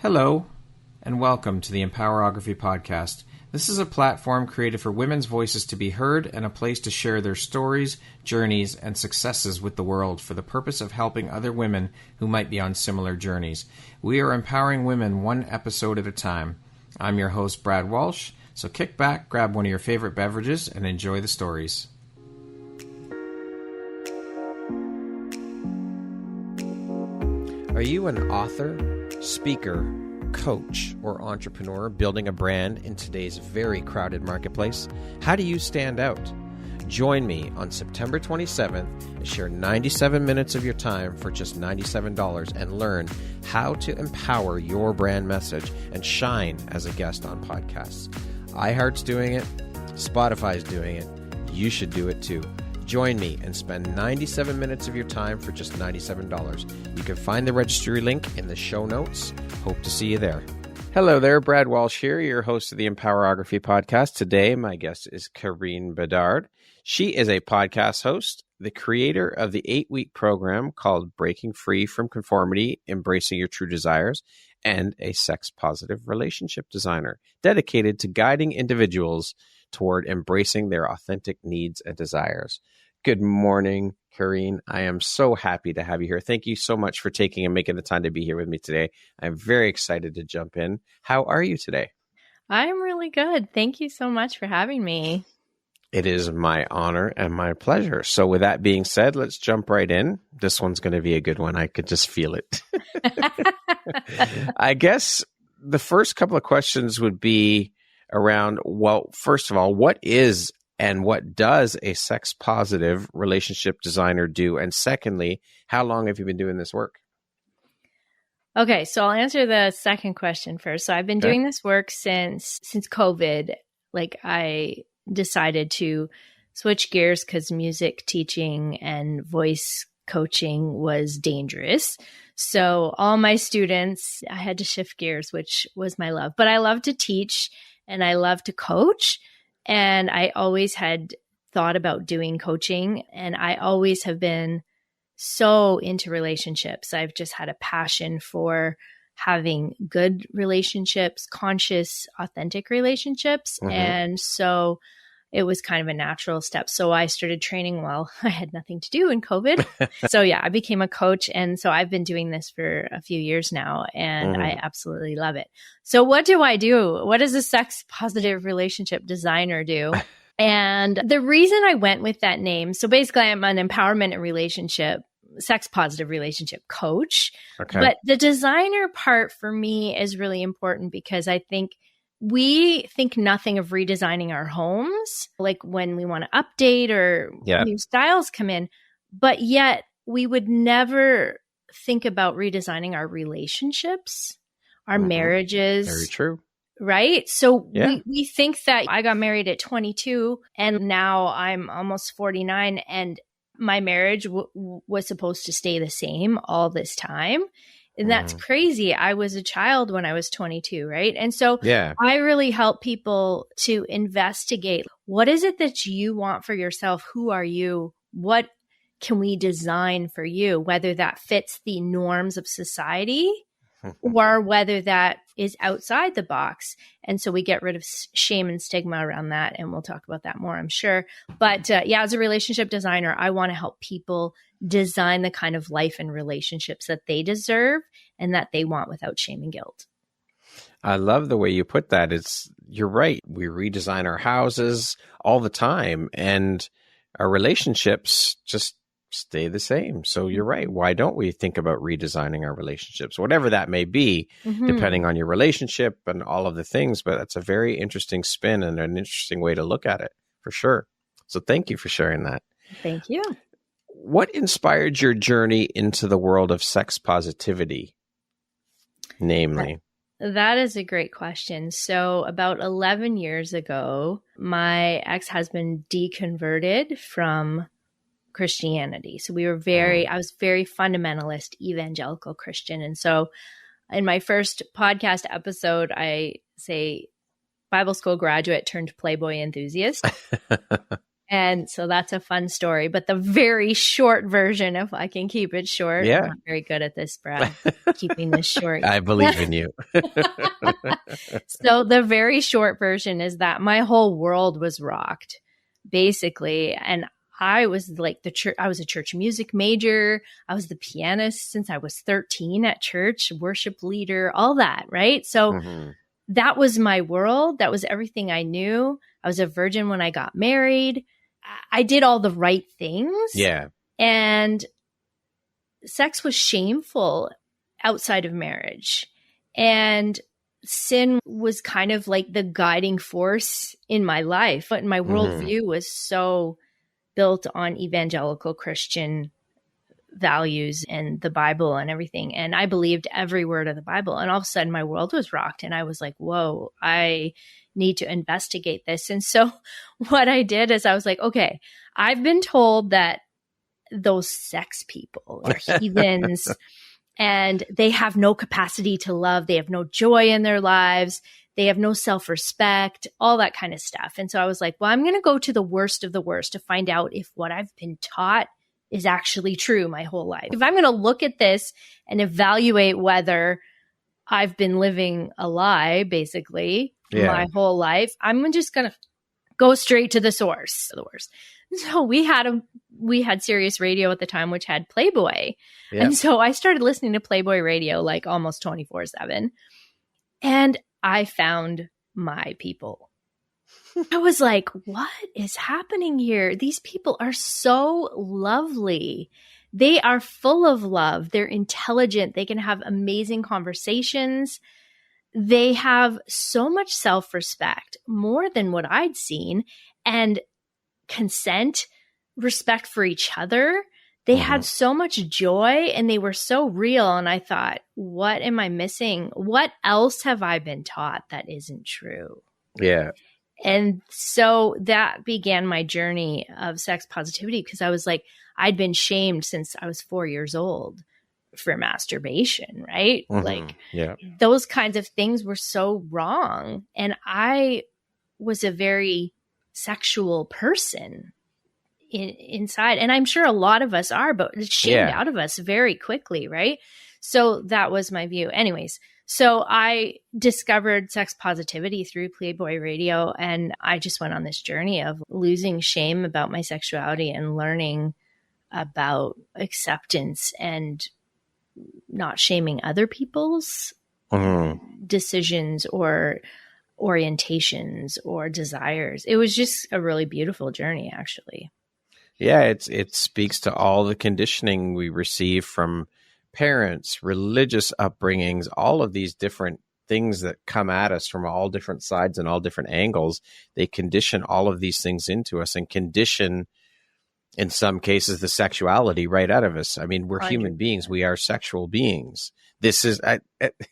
Hello, and welcome to the Empowerography Podcast. This is a platform created for women's voices to be heard and a place to share their stories, journeys, and successes with the world for the purpose of helping other women who might be on similar journeys. We are empowering women one episode at a time. I'm your host, Brad Walsh, so kick back, grab one of your favorite beverages, and enjoy the stories. Are you an author, speaker, coach, or entrepreneur building a brand in today's very crowded marketplace? How do you stand out? Join me on September 27th and share 97 minutes of your time for just $97 and learn how to empower your brand message and shine as a guest on podcasts. iHeart's doing it. Spotify's doing it. You should do it too. Join me and spend 97 minutes of your time for just $97. You can find the registry link in the show notes. Hope to see you there. Hello there, Brad Walsh here, your host of the Empowerography Podcast. Today, my guest is Karine Bedard. She is a podcast host, the creator of the 8-week program called Breaking Free from Conformity, Embracing Your True Desires, and a sex-positive relationship designer dedicated to guiding individuals toward embracing their authentic needs and desires. Good morning, Karine. I am so happy to have you here. Thank you so much for taking and making the time to be here with me today. I'm very excited to jump in. How are you today? I'm really good. Thank you so much for having me. It is my honor and my pleasure. So with that being said, let's jump right in. This one's going to be a good one. I could just feel it. I guess the first couple of questions would be around, well, first of all, what is and what does a sex-positive relationship designer do? And secondly, how long have you been doing this work? Okay, so I'll answer the second question first. So I've been doing this work since COVID. Like, I decided to switch gears because music teaching and voice coaching was dangerous. So all my students, I had to shift gears, which was my love. But I love to teach and I love to coach. And I always had thought about doing coaching, and I always have been so into relationships. I've just had a passion for having good relationships, conscious, authentic relationships. Mm-hmm. And so it was kind of a natural step. So I started training while I had nothing to do in COVID. So yeah, I became a coach. And so I've been doing this for a few years now, and I absolutely love it. So what do I do? What does a sex positive relationship designer do? And the reason I went with that name, so basically I'm an empowerment and relationship, sex positive relationship coach. Okay. But the designer part for me is really important because I think we think nothing of redesigning our homes, like when we want to update or new styles come in, but yet we would never think about redesigning our relationships, our marriages. Very true. Right? So we think that I got married at 22 and now I'm almost 49 and my marriage was supposed to stay the same all this time. And that's crazy. I was a child when I was 22, right? And so I really help people to investigate, what is it that you want for yourself? Who are you? What can we design for you? Whether that fits the norms of society or whether that is outside the box. And so we get rid of shame and stigma around that. And we'll talk about that more, I'm sure. But as a relationship designer, I want to help people design the kind of life and relationships that they deserve and that they want without shame and guilt. I love the way you put that. You're right. We redesign our houses all the time and our relationships just stay the same. So you're right. Why don't we think about redesigning our relationships, whatever that may be, depending on your relationship and all of the things. But that's a very interesting spin and an interesting way to look at it for sure. So thank you for sharing that. Thank you. What inspired your journey into the world of sex positivity, namely? That is a great question. So about 11 years ago, my ex-husband deconverted from Christianity. So I was very fundamentalist, evangelical Christian. And so in my first podcast episode, I say Bible school graduate turned Playboy enthusiast. And so that's a fun story. But the very short version, if I can keep it short, I'm not very good at this, Brad, keeping this short. I believe in you. So the very short version is that my whole world was rocked, basically. And I was like I was a church music major. I was the pianist since I was 13 at church, worship leader, all that, right? So that was my world. That was everything I knew. I was a virgin when I got married. I did all the right things. Yeah. And sex was shameful outside of marriage. And sin was kind of like the guiding force in my life. But my worldview was so built on evangelical Christian values and the Bible and everything. And I believed every word of the Bible. And all of a sudden my world was rocked. And I was like, whoa, I need to investigate this. And so what I did is I was like, okay, I've been told that those sex people are heathens and they have no capacity to love. They have no joy in their lives. They have no self-respect, all that kind of stuff. And so I was like, well, I'm going to go to the worst of the worst to find out if what I've been taught is actually true my whole life. If I'm going to look at this and evaluate whether I've been living a lie, basically, my whole life, I'm just going to go straight to the source. So we had Sirius Radio at the time, which had Playboy. Yep. And so I started listening to Playboy Radio like almost 24/7. And I found my people. I was like, what is happening here? These people are so lovely. They are full of love. They're intelligent. They can have amazing conversations. They have so much self-respect, more than what I'd seen, and consent, respect for each other. They had so much joy and they were so real. And I thought, what am I missing? What else have I been taught that isn't true? Yeah. And so that began my journey of sex positivity, because I was like, I'd been shamed since I was 4 years old for masturbation, right? Like those kinds of things were so wrong. And I was a very sexual person inside. And I'm sure a lot of us are, but it's shamed out of us very quickly, right? So that was my view. Anyways, so I discovered sex positivity through Playboy Radio, and I just went on this journey of losing shame about my sexuality and learning about acceptance and not shaming other people's decisions or orientations or desires. It was just a really beautiful journey, actually. Yeah, it speaks to all the conditioning we receive from parents, religious upbringings, all of these different things that come at us from all different sides and all different angles. They condition all of these things into us and condition, in some cases, the sexuality right out of us. I mean, we're 100%. Human beings. We are sexual beings. This is,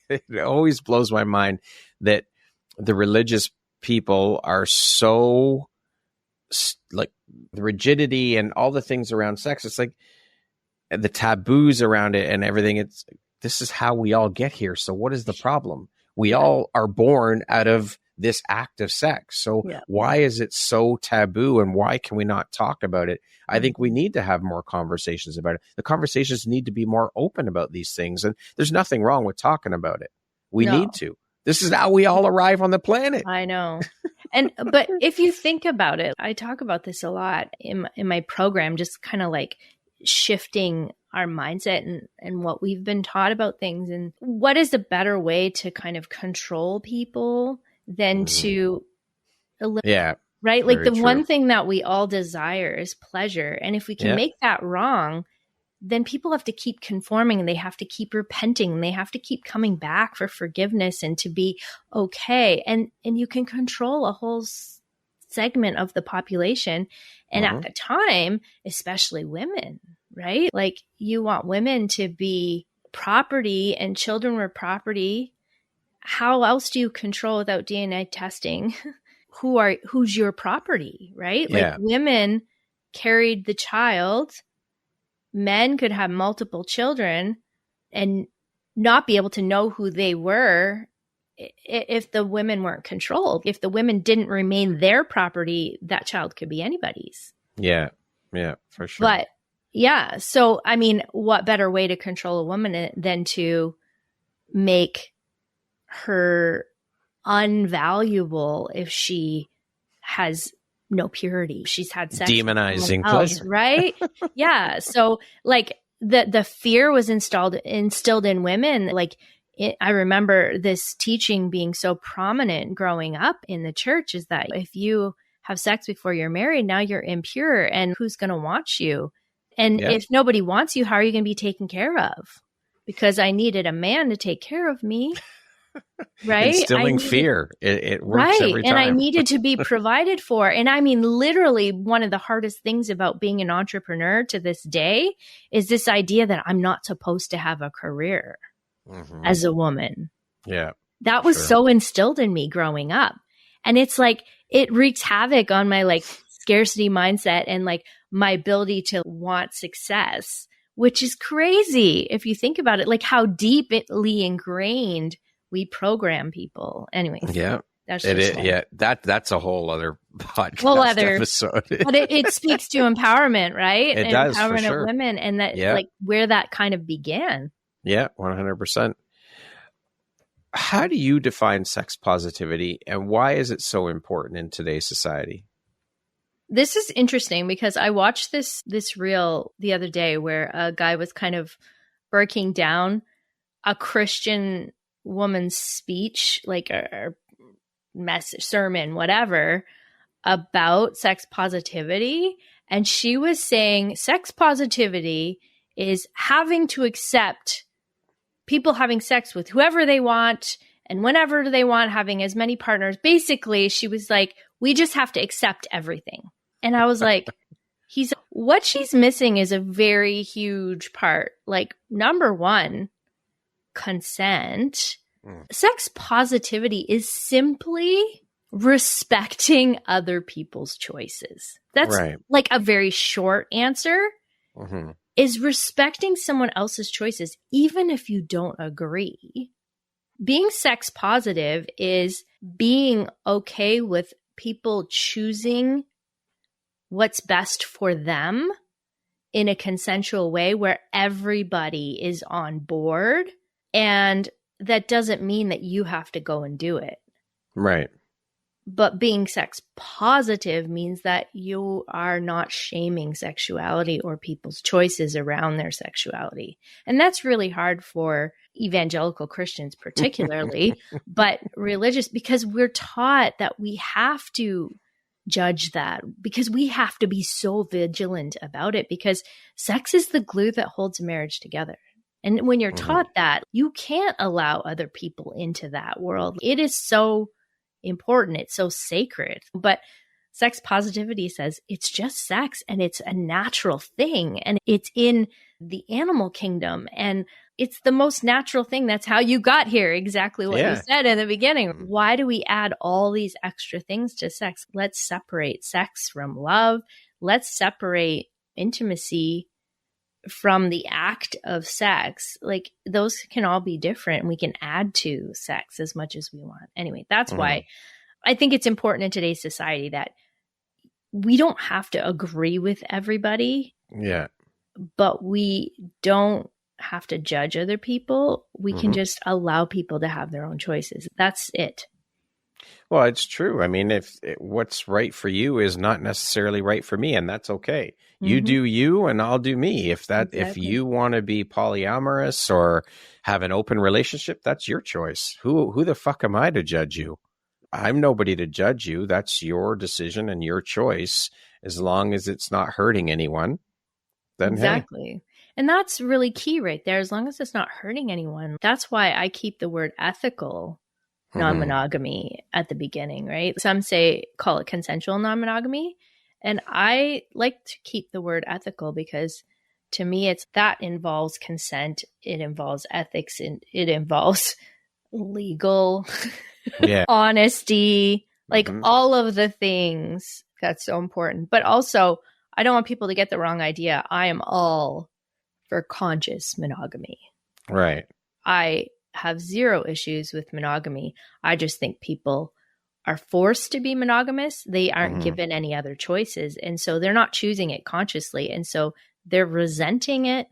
it always blows my mind that the religious people are so like the rigidity and all the things around sex. It's like the taboos around it and everything. This is how we all get here. So what is the problem? We all are born out of this act of sex. So why is it so taboo, and why can we not talk about it? I think we need to have more conversations about it. The conversations need to be more open about these things. And there's nothing wrong with talking about it. We need to. This is how we all arrive on the planet. I know. But if you think about it, I talk about this a lot in my program, just kind of like shifting our mindset and what we've been taught about things. And what is a better way to kind of control people than to eliminate, right? Like the one thing that we all desire is pleasure. And if we can make that wrong, then people have to keep conforming, and they have to keep repenting, and they have to keep coming back for forgiveness and to be okay. And you can control a whole segment of the population. And at the time, especially women, right? Like you want women to be property, and children were property. How else do you control without DNA testing who's your property, right? Like women carried the child. Men could have multiple children and not be able to know who they were if the women weren't controlled, if the women didn't remain their property, that child could be anybody's. Yeah. Yeah, for sure. But yeah, so I mean, what better way to control a woman than to make her unvaluable if she has no purity? She's had sex Demonizing with someone else, pleasure. right? Yeah. So like the fear was instilled in women. Like I remember this teaching being so prominent growing up in the church, is that if you have sex before you're married, now you're impure, and who's going to want you? And if nobody wants you, how are you going to be taken care of? Because I needed a man to take care of me. Right? Instilling fear. It works every time. And I needed to be provided for. And I mean, literally one of the hardest things about being an entrepreneur to this day is this idea that I'm not supposed to have a career as a woman. Yeah. That was so instilled in me growing up. And it's like, it wreaks havoc on my like scarcity mindset and like my ability to want success, which is crazy if you think about it, like how deeply ingrained we program people. Anyways. Yeah. That's that's a whole other podcast episode. But it speaks to empowerment, right? It does, empowerment for sure. of women, and that like where that kind of began. Yeah, 100%. How do you define sex positivity, and why is it so important in today's society? This is interesting because I watched this reel the other day where a guy was kind of breaking down a Christian woman's speech, like a message, sermon, whatever, about sex positivity. And she was saying sex positivity is having to accept people having sex with whoever they want and whenever they want, having as many partners. Basically, she was like, we just have to accept everything. And I was like, what she's missing is a very huge part. Like, number one, consent. Sex positivity is simply respecting other people's choices. That's like a very short answer. Is respecting someone else's choices, even if you don't agree. Being sex positive is being okay with people choosing what's best for them in a consensual way where everybody is on board. And that doesn't mean that you have to go and do it. Right. But being sex positive means that you are not shaming sexuality or people's choices around their sexuality. And that's really hard for evangelical Christians particularly, but religious, because we're taught that we have to judge that, because we have to be so vigilant about it, because sex is the glue that holds a marriage together. And when you're taught that, you can't allow other people into that world. It is so important. It's so sacred. But sex positivity says it's just sex and it's a natural thing and it's in the animal kingdom and it's the most natural thing. That's how you got here. Exactly what you said in the beginning. Why do we add all these extra things to sex? Let's separate sex from love. Let's separate intimacy from the act of sex. Like, those can all be different. We can add to sex as much as we want. Anyway, that's why I think it's important in today's society that we don't have to agree with everybody. Yeah. But we don't have to judge other people. We can just allow people to have their own choices. That's it. Well, it's true. I mean, if what's right for you is not necessarily right for me, and that's okay. You do you, and I'll do me. If you want to be polyamorous or have an open relationship, that's your choice. Who the fuck am I to judge you? I'm nobody to judge you. That's your decision and your choice. As long as it's not hurting anyone, then exactly. And that's really key right there. As long as it's not hurting anyone. That's why I keep the word ethical non-monogamy at the beginning, right? Some call it consensual non-monogamy. And I like to keep the word ethical because to me, that involves consent. It involves ethics, and it involves legal honesty, like all of the things that's so important. But also, I don't want people to get the wrong idea. I am all for conscious monogamy. Right. I have zero issues with monogamy. I just think people are forced to be monogamous. They aren't given any other choices. And so they're not choosing it consciously. And so they're resenting it.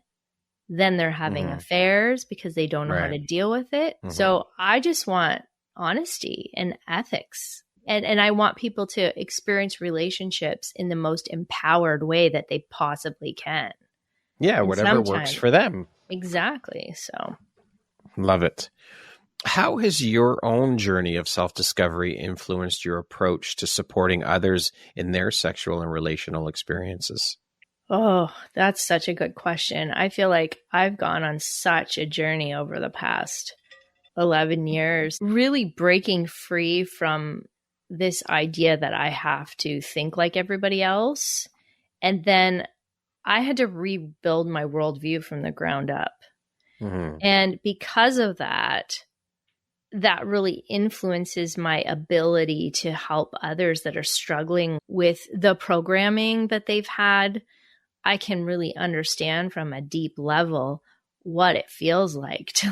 Then they're having affairs because they don't know how to deal with it. So I just want honesty and ethics. And I want people to experience relationships in the most empowered way that they possibly can. Yeah, and whatever works for them. Exactly. So love it. How has your own journey of self-discovery influenced your approach to supporting others in their sexual and relational experiences? Oh, that's such a good question. I feel like I've gone on such a journey over the past 11 years, really breaking free from this idea that I have to think like everybody else. And then I had to rebuild my worldview from the ground up. And because of that, that really influences my ability to help others that are struggling with the programming that they've had. I can really understand from a deep level what it feels like to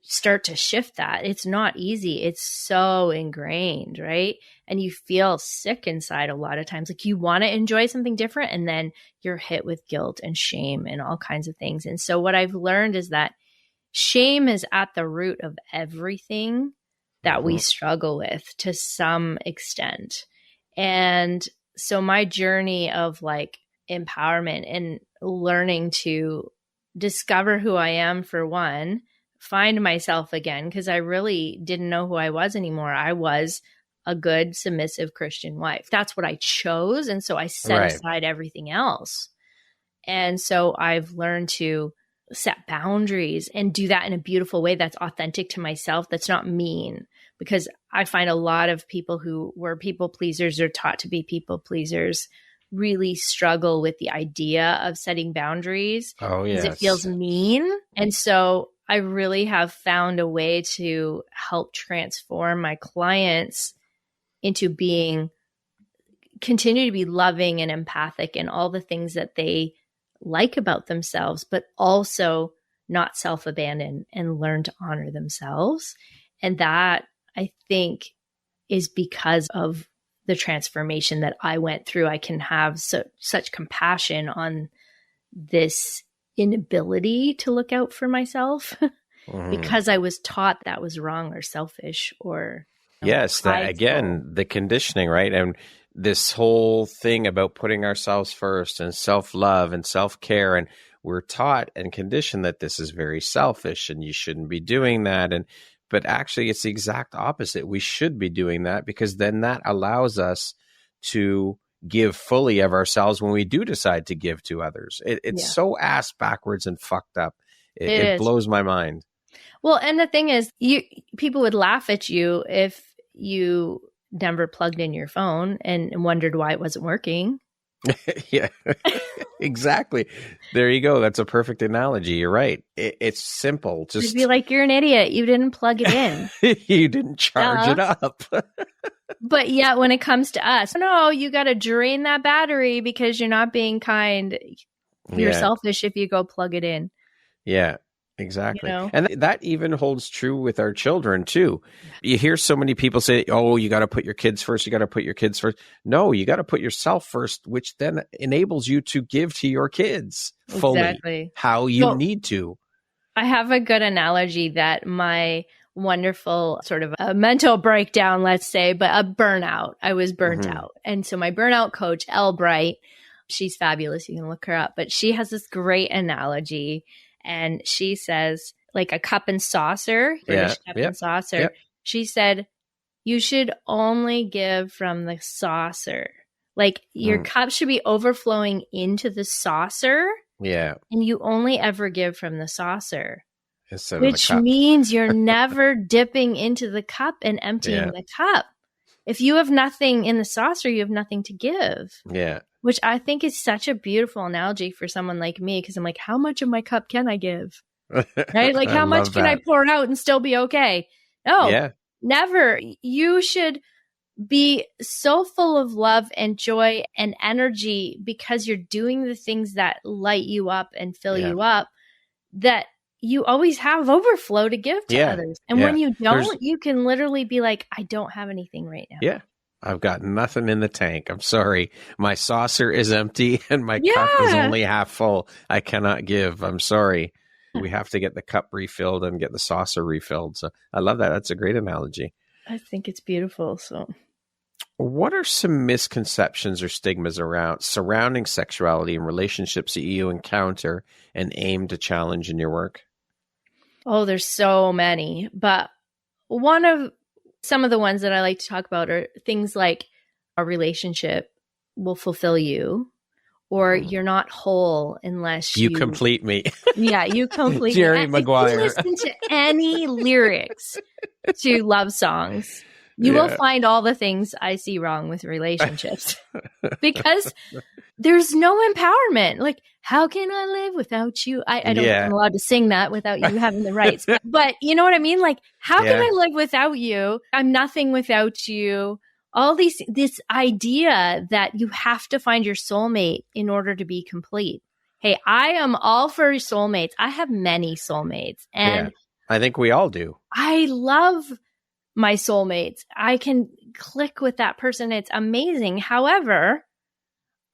start to shift that. It's not easy. It's so ingrained, right? And you feel sick inside a lot of times. Like you want to enjoy something different and then you're hit with guilt and shame and all kinds of things. And so what I've learned is that shame is at the root of everything that we struggle with to some extent. And so my journey of empowerment and learning to discover who I am, for one, find myself again, because I really didn't know who I was anymore. I was a good, submissive Christian wife. That's what I chose. And so I set aside everything else. And so I've learned to set boundaries and do that in a beautiful way that's authentic to myself, that's not mean. Because I find a lot of people who were people pleasers or taught to be people pleasers really struggle with the idea of setting boundaries because it feels mean. And so I really have found a way to help transform my clients into continue to be loving and empathic and all the things that they like about themselves, but also not self-abandon and learn to honor themselves. And that, I think, is because of the transformation that I went through. I can have such compassion on this inability to look out for myself because I was taught that was wrong or selfish or yes, that again, the conditioning, right? And this whole thing about putting ourselves first and self-love and self-care, and we're taught and conditioned that this is very selfish and you shouldn't be doing that. But actually it's the exact opposite. We should be doing that because then that allows us to give fully of ourselves when we do decide to give to others. It's so ass backwards and fucked up. It blows my mind. Well, and the thing is, people would laugh at you if you never plugged in your phone and wondered why it wasn't working. Yeah, exactly. There you go. That's a perfect analogy. You're right. It's simple. Just be like, you're an idiot. You didn't plug it in. You didn't charge it up. But yet when it comes to us, no, you got to drain that battery because you're not being kind. You're selfish if you go plug it in. Yeah. Exactly. And that even holds true with our children too. You hear so many people say, oh, you got to put your kids first. You got to put your kids first. No, you got to put yourself first, which then enables you to give to your kids fully how you need to. I have a good analogy that my wonderful sort of a mental breakdown, let's say, but a burnout. I was burnt out. And so my burnout coach, Elle Bright, she's fabulous. You can look her up, but she has this great analogy. And she says, like a cup and saucer, British cup and saucer. Yep. She said, you should only give from the saucer. Like your cup should be overflowing into the saucer. Yeah. And you only ever give from the saucer. Instead which of the cup. Means you're never dipping into the cup and emptying the cup. If you have nothing in the saucer, you have nothing to give. Yeah. Which I think is such a beautiful analogy for someone like me, because I'm like, how much of my cup can I give? Right? Like, how much can I pour out and still be okay? No, never. You should be so full of love and joy and energy because you're doing the things that light you up and fill you up, that you always have overflow to give to others. And when you don't, you can literally be like, I don't have anything right now. Yeah. I've got nothing in the tank. I'm sorry. My saucer is empty and my cup is only half full. I cannot give. I'm sorry. We have to get the cup refilled and get the saucer refilled. So I love that. That's a great analogy. I think it's beautiful. So what are some misconceptions or stigmas surrounding sexuality and relationships that you encounter and aim to challenge in your work? Oh, there's so many. But some of the ones that I like to talk about are things like a relationship will fulfill you, or you're not whole unless you complete me. Yeah, you complete Jerry Maguire. If you listen to any lyrics to love songs, you will find all the things I see wrong with relationships because there's no empowerment. Like, how can I live without you? I don't think I'm allowed to sing that without you having the rights. But you know what I mean? Like, how can I live without you? I'm nothing without you. All this idea that you have to find your soulmate in order to be complete. Hey, I am all for soulmates. I have many soulmates. And I think we all do. I love my soulmates. I can click with that person. It's amazing. However,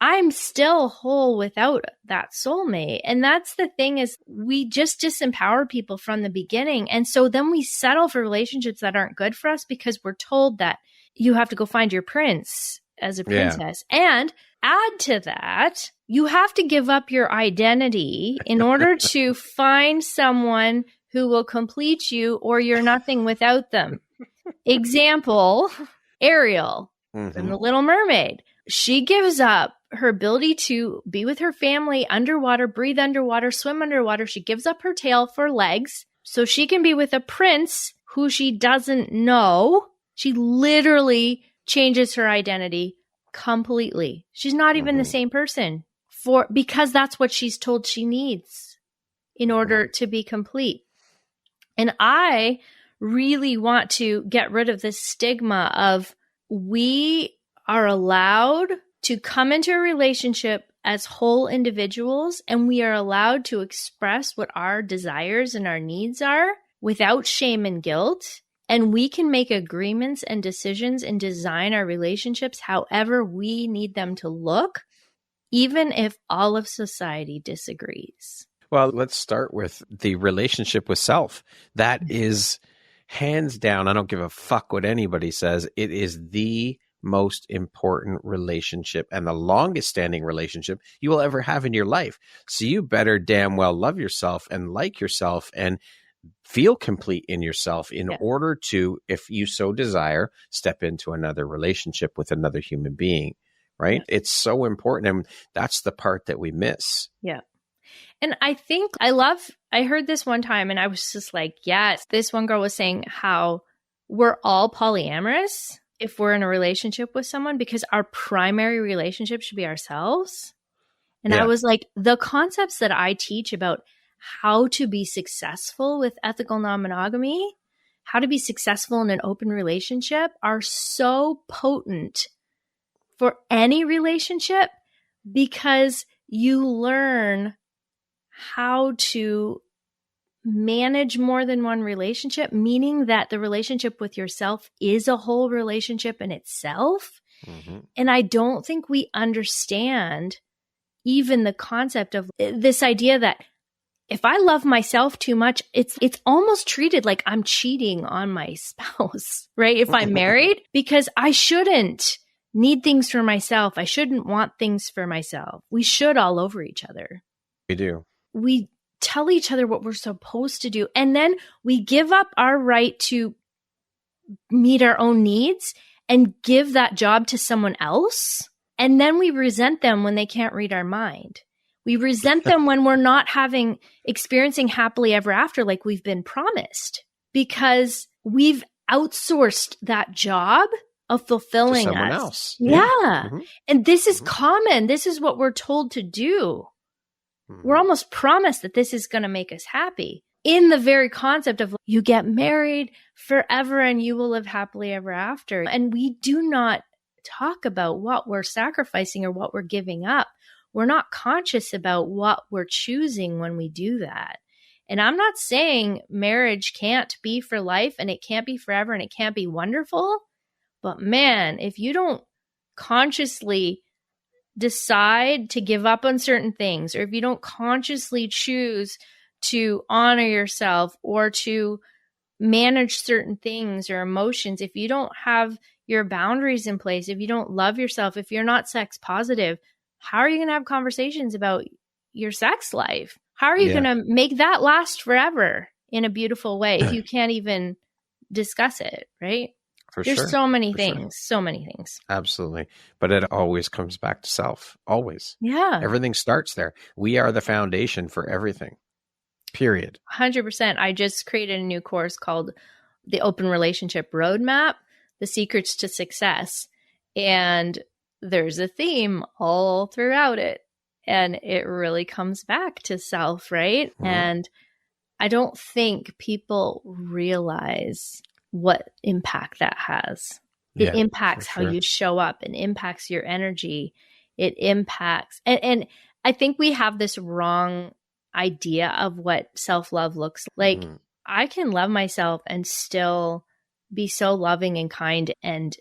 I'm still whole without that soulmate. And that's the thing, is we just disempower people from the beginning. And so then we settle for relationships that aren't good for us because we're told that you have to go find your prince as a princess. And add to that, you have to give up your identity in order to find someone who will complete you, or you're nothing without them. Example, Ariel from The Little Mermaid. She gives up her ability to be with her family underwater, breathe underwater, swim underwater. She gives up her tail for legs so she can be with a prince who she doesn't know. She literally changes her identity completely. She's not even the same person because that's what she's told she needs in order to be complete. And I really want to get rid of this stigma of we are allowed to come into a relationship as whole individuals, and we are allowed to express what our desires and our needs are without shame and guilt. And we can make agreements and decisions and design our relationships however we need them to look, even if all of society disagrees. Well, let's start with the relationship with self. That is hands down, I don't give a fuck what anybody says, it is the most important relationship and the longest standing relationship you will ever have in your life. So you better damn well love yourself and like yourself and feel complete in yourself in order to, if you so desire, step into another relationship with another human being, right? It's so important. And that's the part that we miss. Yeah. And I think I heard this one time and I was just like, yes, this one girl was saying how we're all polyamorous if we're in a relationship with someone because our primary relationship should be ourselves. And I was like, the concepts that I teach about how to be successful with ethical non-monogamy, how to be successful in an open relationship are so potent for any relationship because you learn how to manage more than one relationship, meaning that the relationship with yourself is a whole relationship in itself. And I don't think we understand even the concept of this idea that if I love myself too much, it's almost treated like I'm cheating on my spouse, right? If I'm married, because I shouldn't need things for myself. I shouldn't want things for myself. We should all over each other. We do. We tell each other what we're supposed to do. And then we give up our right to meet our own needs and give that job to someone else. And then we resent them when they can't read our mind. We resent them when we're not experiencing happily ever after like we've been promised because we've outsourced that job of fulfilling to someone us. Else. Yeah. And this is common. This is what we're told to do. We're almost promised that this is going to make us happy in the very concept of you get married forever and you will live happily ever after. And we do not talk about what we're sacrificing or what we're giving up. We're not conscious about what we're choosing when we do that. And I'm not saying marriage can't be for life and it can't be forever and it can't be wonderful. But man, if you don't consciously decide to give up on certain things, or if you don't consciously choose to honor yourself or to manage certain things or emotions, if you don't have your boundaries in place, if you don't love yourself, if you're not sex positive, how are you going to have conversations about your sex life? How are you going to make that last forever in a beautiful way if you can't even discuss it, right? There's so many things, so many things. Absolutely. But it always comes back to self, always. Yeah. Everything starts there. We are the foundation for everything, period. 100%. I just created a new course called The Open Relationship Roadmap, The Secrets to Success. And there's a theme all throughout it. And it really comes back to self, right? Mm-hmm. And I don't think people realize what impact that has. It impacts how you show up. It impacts your energy. It impacts, and I think we have this wrong idea of what self-love looks like. Mm. I can love myself and still be so loving and kind and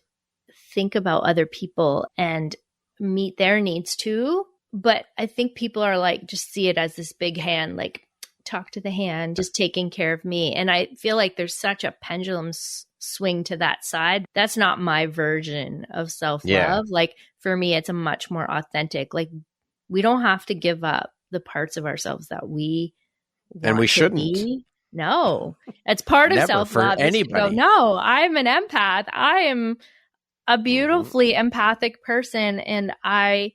think about other people and meet their needs too. But I think people are like, just see it as this big hand, like talk to the hand, just taking care of me. And I feel like there's such a pendulum swing to that side. That's not my version of self-love. Yeah. Like for me, it's a much more authentic, like we don't have to give up the parts of ourselves that we want and we to shouldn't. Be. No, it's part of self-love. For anybody. No, I'm an empath. I am a beautifully empathic person, and I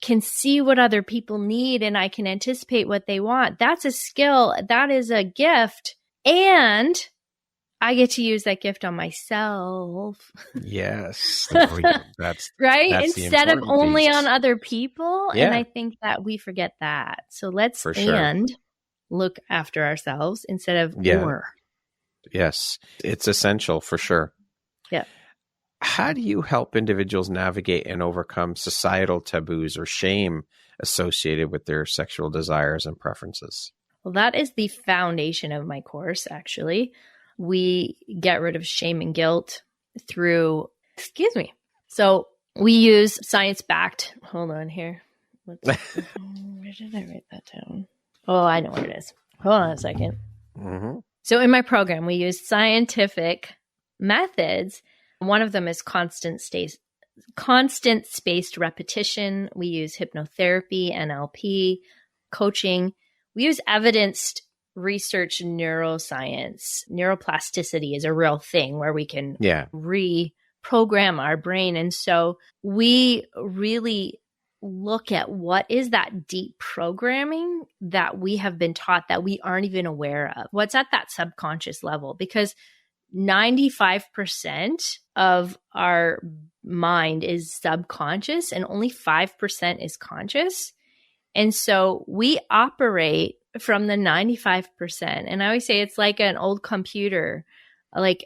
can see what other people need and I can anticipate what they want. That's a skill. That is a gift. And I get to use that gift on myself. Yes. That's right. That's instead of only piece. On other people. Yeah. And I think that we forget that. So let's look after ourselves instead of or. Yes. It's essential for sure. Yeah. How do you help individuals navigate and overcome societal taboos or shame associated with their sexual desires and preferences? Well, that is the foundation of my course, actually. We get rid of shame and guilt through, So we use science-backed, hold on here. Where did I write that down? Oh, I know where it is. Hold on a second. Mm-hmm. So in my program, we use scientific methods. One of them is constant spaced repetition. We use hypnotherapy, NLP, coaching. We use evidenced research neuroscience. Neuroplasticity is a real thing where we can reprogram our brain. And so we really look at what is that deep programming that we have been taught that we aren't even aware of. What's at that subconscious level? Because 95% of our mind is subconscious and only 5% is conscious. And so we operate from the 95%. And I always say it's like an old computer, like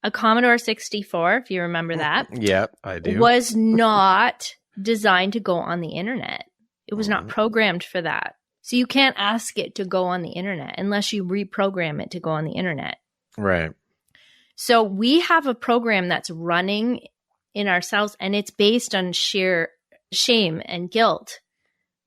a Commodore 64, if you remember that. Yeah, I do. Was not designed to go on the internet. It was not programmed for that. So you can't ask it to go on the internet unless you reprogram it to go on the internet. Right. So we have a program that's running in ourselves, and it's based on sheer shame and guilt,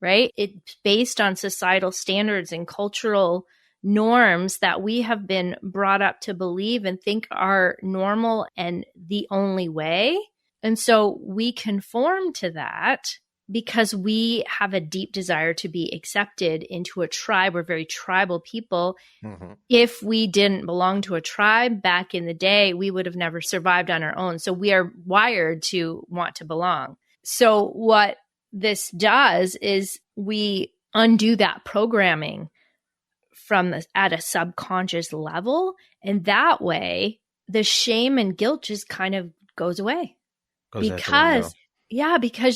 right? It's based on societal standards and cultural norms that we have been brought up to believe and think are normal and the only way. And so we conform to that because we have a deep desire to be accepted into a tribe. We're very tribal people. Mm-hmm. If we didn't belong to a tribe back in the day, we would have never survived on our own. So we are wired to want to belong. So what this does is we undo that programming at a subconscious level. And that way, the shame and guilt just kind of goes away. Because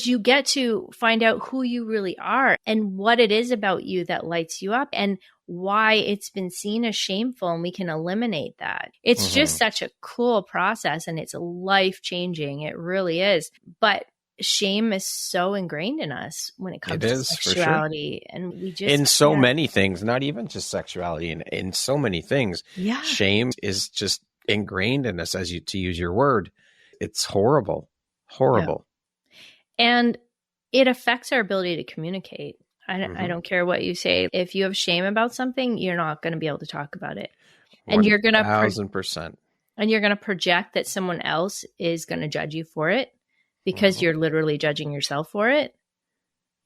you get to find out who you really are and what it is about you that lights you up and why it's been seen as shameful, and we can eliminate that. It's just such a cool process, and it's life-changing. It really is. But shame is so ingrained in us when it comes to sexuality. For sure. And we just in so many things, not even just sexuality, in so many things. Yeah. Shame is just ingrained in us, to use your word. It's horrible. Horrible. Yeah. And it affects our ability to communicate. I don't care what you say. If you have shame about something, you're not going to be able to talk about it. And 1,000%. you're going to and you're going to project that someone else is going to judge you for it because you're literally judging yourself for it.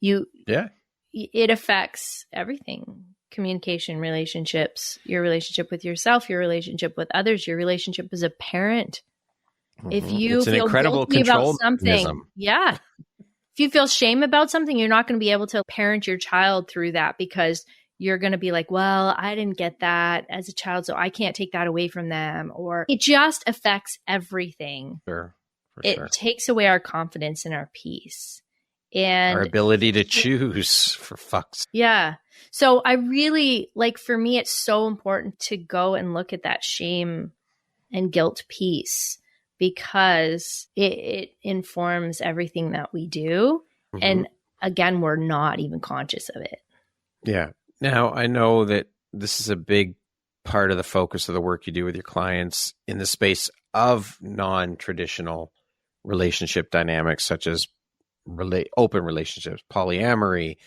It affects everything. Communication, relationships, your relationship with yourself, your relationship with others, your relationship as a parent. If you feel guilty about something, if you feel shame about something, you're not going to be able to parent your child through that because you're going to be like, well, I didn't get that as a child, so I can't take that away from them. Or it just affects everything. Sure. It takes away our confidence and our peace. And our ability to choose, for fuck's sake. Yeah. So I really, for me, it's so important to go and look at that shame and guilt piece because it informs everything that we do. And again, we're not even conscious of it. Yeah. Now, I know that this is a big part of the focus of the work you do with your clients in the space of non-traditional relationship dynamics, such as open relationships, polyamory,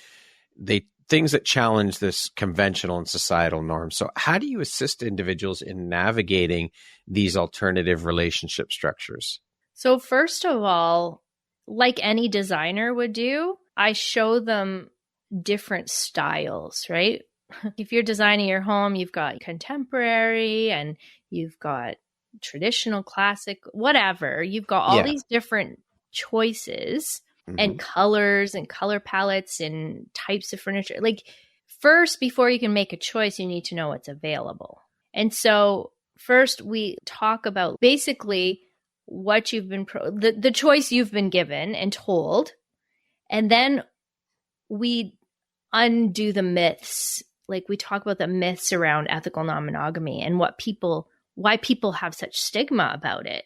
things that challenge this conventional and societal norms. So how do you assist individuals in navigating these alternative relationship structures? So first of all, like any designer would do, I show them different styles, right? If you're designing your home, you've got contemporary and you've got traditional, classic, whatever. You've got all these different choices and colors and color palettes and types of furniture. First, before you can make a choice, you need to know what's available. And so first we talk about basically what you've been, the choice you've been given and told. And then we undo the myths. We talk about the myths around ethical non-monogamy and why people have such stigma about it,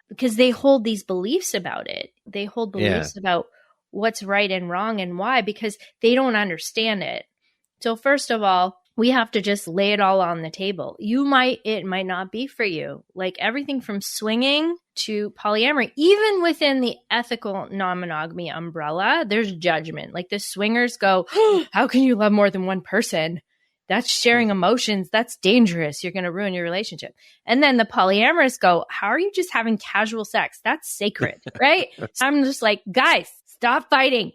because they hold these beliefs about it. They hold beliefs about what's right and wrong and why, because they don't understand it. So first of all, we have to just lay it all on the table. It might not be for you. Everything from swinging to polyamory, even within the ethical non-monogamy umbrella, there's judgment. The swingers go, how can you love more than one person? That's sharing emotions. That's dangerous. You're going to ruin your relationship. And then the polyamorous go, how are you just having casual sex? That's sacred, right? So I'm just like, guys, stop fighting.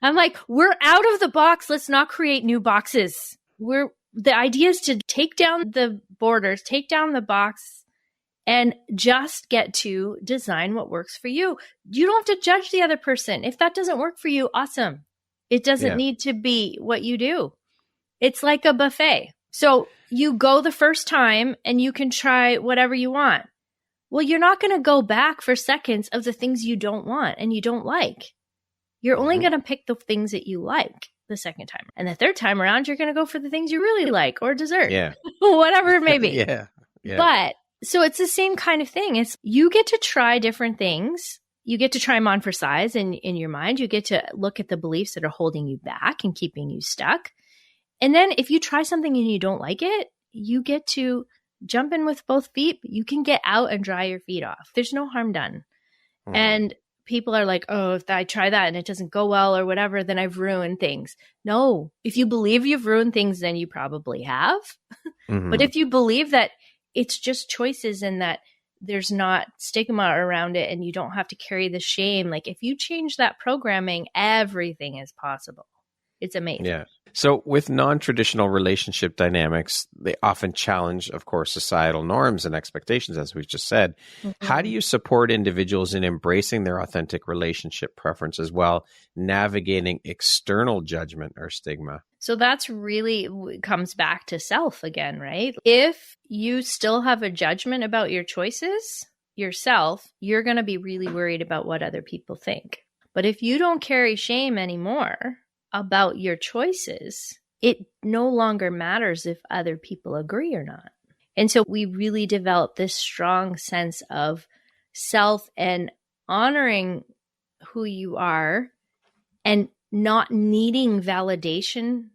I'm like, we're out of the box. Let's not create new boxes. The idea is to take down the borders, take down the box, and just get to design what works for you. You don't have to judge the other person. If that doesn't work for you, awesome. It doesn't need to be what you do. It's like a buffet. So you go the first time and you can try whatever you want. Well, you're not going to go back for seconds of the things you don't want and you don't like. You're only going to pick the things that you like the second time. And the third time around, you're going to go for the things you really like or dessert. Yeah. Whatever it may be. Yeah. But so it's the same kind of thing. It's you get to try different things. You get to try them on for size in your mind. You get to look at the beliefs that are holding you back and keeping you stuck. And then if you try something and you don't like it, you get to jump in with both feet. You can get out and dry your feet off. There's no harm done. And people are like, oh, if I try that and it doesn't go well or whatever, then I've ruined things. No, if you believe you've ruined things, then you probably have. But if you believe that it's just choices and that there's not stigma around it and you don't have to carry the shame, if you change that programming, everything is possible. It's amazing. Yeah. So with non-traditional relationship dynamics, they often challenge, of course, societal norms and expectations, as we've just said. How do you support individuals in embracing their authentic relationship preferences while navigating external judgment or stigma? So that's really comes back to self again, right? If you still have a judgment about your choices, yourself, you're going to be really worried about what other people think. But if you don't carry shame anymore about your choices, it no longer matters if other people agree or not. And so we really develop this strong sense of self and honoring who you are and not needing validation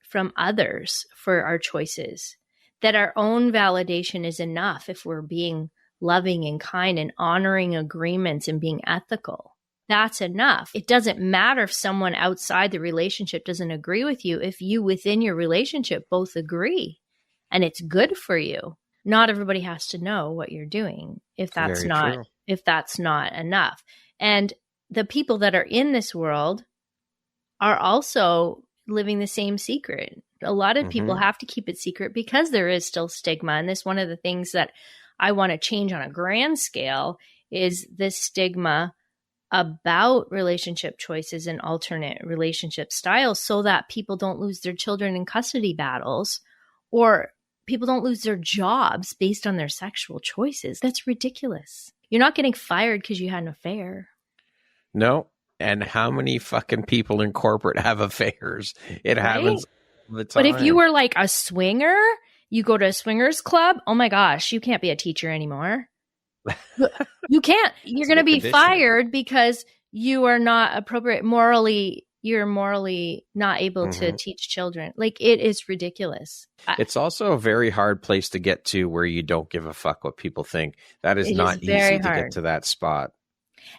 from others for our choices, that our own validation is enough if we're being loving and kind and honoring agreements and being ethical. That's enough. It doesn't matter if someone outside the relationship doesn't agree with you, if you within your relationship both agree and it's good for you. Not everybody has to know what you're doing if that's not enough. And the people that are in this world are also living the same secret. A lot of people have to keep it secret because there is still stigma. And this one of the things that I want to change on a grand scale is this stigma about relationship choices and alternate relationship styles, so that people don't lose their children in custody battles, or people don't lose their jobs based on their sexual choices. That's ridiculous. You're not getting fired because you had an affair. No. And how many fucking people in corporate have affairs? It happens all the time. But if you were like a swinger, you go to a swingers club, oh my gosh, you can't be a teacher anymore. You can't. You're going to be fired because you are not appropriate morally. You're morally not able to teach children. Like, it is ridiculous. It's also a very hard place to get to where you don't give a fuck what people think. That is not easy to get to that spot.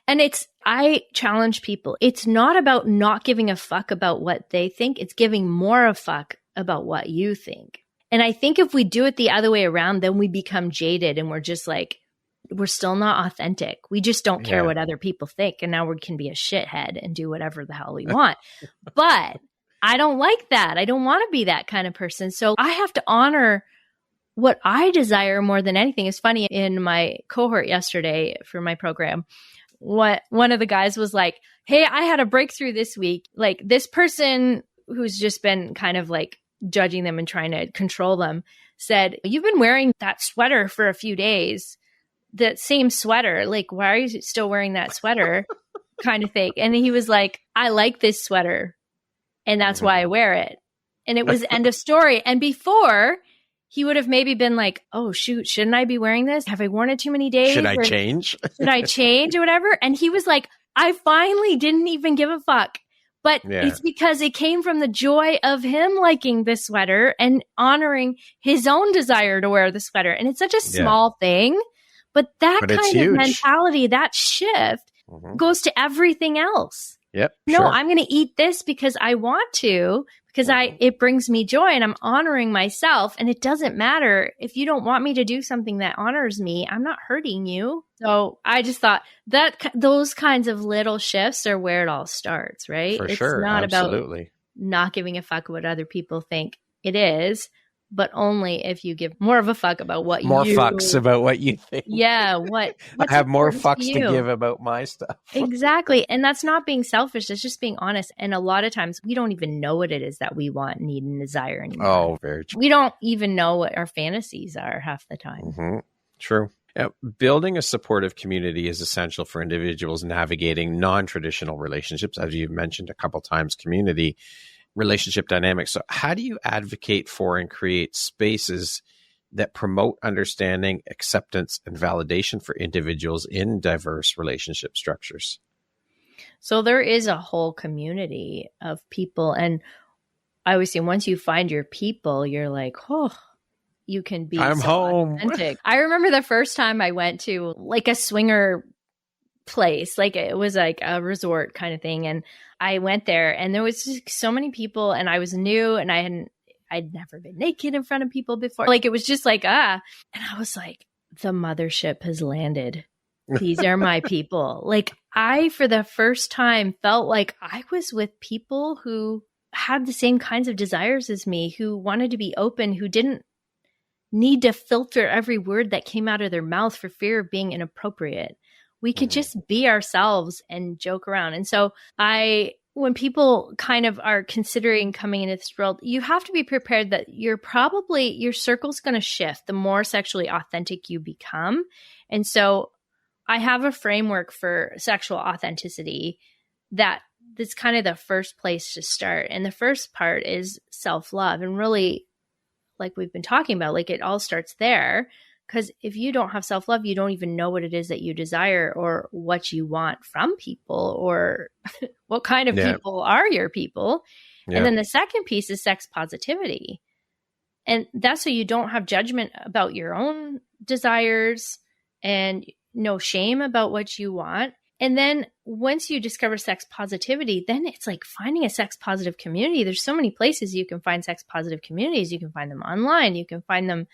And I challenge people. It's not about not giving a fuck about what they think. It's giving more a fuck about what you think. And I think if we do it the other way around, then we become jaded and we're just like, we're still not authentic. We just don't care what other people think. And now we can be a shithead and do whatever the hell we want. But I don't like that. I don't want to be that kind of person. So I have to honor what I desire more than anything. It's funny, in my cohort yesterday for my program, one of the guys was like, hey, I had a breakthrough this week. Like, this person who's just been kind of like judging them and trying to control them said, you've been wearing that sweater for a few days. That same sweater, like, why are you still wearing that sweater kind of thing? And he was like, I like this sweater and that's why I wear it. And it was end of story. And before, he would have maybe been like, oh shoot, shouldn't I be wearing this? Have I worn it too many days? Should I change? Should I change or whatever? And he was like, I finally didn't even give a fuck. But it's because it came from the joy of him liking this sweater and honoring his own desire to wear the sweater. And it's such a small thing, but kind of mentality, that shift goes to everything else. Yep. No, I'm going to eat this because I want to, because it brings me joy and I'm honoring myself. And it doesn't matter if you don't want me to do something that honors me, I'm not hurting you. So I just thought that those kinds of little shifts are where it all starts, right? For sure. It's not Absolutely. about not giving a fuck what other people think. It is, but only if you give more of a fuck about what more fucks about what you think. Yeah. I have more fucks to give about my stuff. Exactly. And that's not being selfish. It's just being honest. And a lot of times we don't even know what it is that we want, need, and desire anymore. Oh, very true. We don't even know what our fantasies are half the time. True. Building a supportive community is essential for individuals navigating non-traditional relationships, as you've mentioned a couple times, community relationship dynamics. So how do you advocate for and create spaces that promote understanding, acceptance, and validation for individuals in diverse relationship structures? So there is a whole community of people. And I always say, once you find your people, you're like, oh, you can be home. Authentic. I remember the first time I went to like a swinger place, like it was like a resort kind of thing. And I went there and there was just so many people and I was new and I'd never been naked in front of people before. Like, it was just like, and I was like, the mothership has landed. These are my people. Like, I, for the first time, felt like I was with people who had the same kinds of desires as me, who wanted to be open, who didn't need to filter every word that came out of their mouth for fear of being inappropriate. We could just be ourselves and joke around. And so when people kind of are considering coming into this world, you have to be prepared that your circle's going to shift the more sexually authentic you become. And so I have a framework for sexual authenticity that's kind of the first place to start. And the first part is self-love. And really, like we've been talking about, like, it all starts there. Because if you don't have self-love, you don't even know what it is that you desire or what you want from people or what kind of people are your people. Yeah. And then the second piece is sex positivity. And that's so you don't have judgment about your own desires and no shame about what you want. And then once you discover sex positivity, then it's like finding a sex positive community. There's so many places you can find sex positive communities. You can find them online. You can find them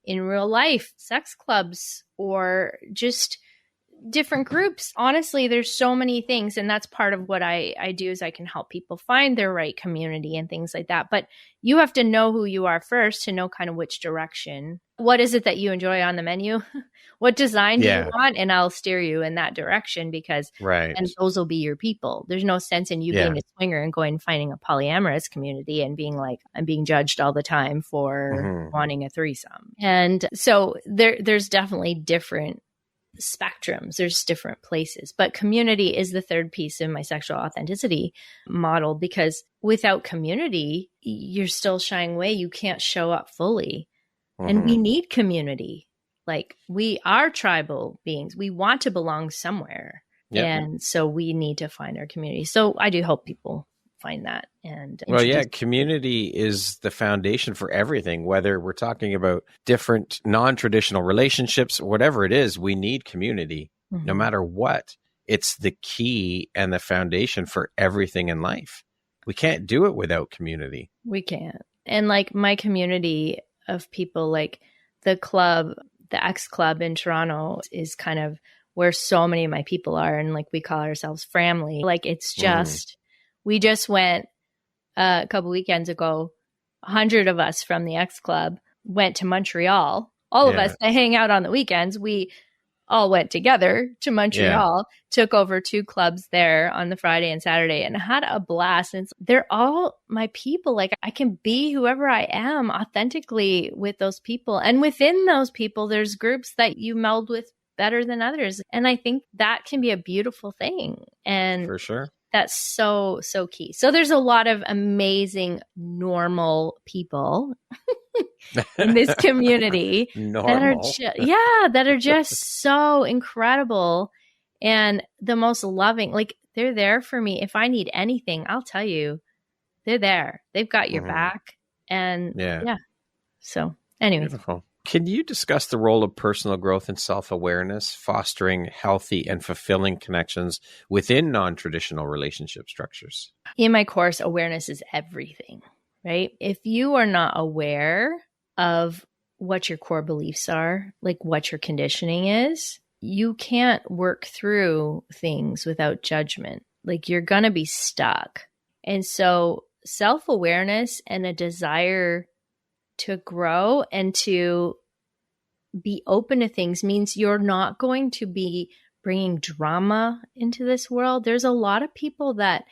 in real life, sex clubs, or just different groups. Honestly, there's so many things. And that's part of what I do is I can help people find their right community and things like that. But you have to know who you are first to know kind of which direction. What is it that you enjoy on the menu? What design do you want? And I'll steer you in that direction because and those will be your people. There's no sense in you being a swinger and going and finding a polyamorous community and being like, I'm being judged all the time for wanting a threesome. And so there's definitely different spectrums. There's different places, but community is the third piece of my sexual authenticity model, because without community, you're still shying away. You can't show up fully. And we need community. Like, we are tribal beings. We want to belong somewhere. And so we need to find our community. So I do help people find that. And community is the foundation for everything, whether we're talking about different non-traditional relationships, whatever it is, we need community no matter what. It's the key and the foundation for everything in life. We can't do it without community. We can't. And like my community of people, like the club, the X Club in Toronto is kind of where so many of my people are. And like we call ourselves family. Like it's just, we just went a couple weekends ago, 100 of us from the X Club went to Montreal. All of us that hang out on the weekends, we all went together to Montreal, took over 2 clubs there on the Friday and Saturday and had a blast. And they're all my people. Like, I can be whoever I am authentically with those people. And within those people, there's groups that you meld with better than others. And I think that can be a beautiful thing. And for sure. That's so, so key. So there's a lot of amazing, normal people in this community that are just so incredible and the most loving. Like, they're there for me. If I need anything, I'll tell you, they're there. They've got your back. And so anyway. Beautiful. Can you discuss the role of personal growth and self-awareness, fostering healthy and fulfilling connections within non-traditional relationship structures? In my course, awareness is everything, right? If you are not aware of what your core beliefs are, like what your conditioning is, you can't work through things without judgment. Like, you're going to be stuck. And so self-awareness and a desire to grow and to be open to things means you're not going to be bringing drama into this world. There's a lot of people that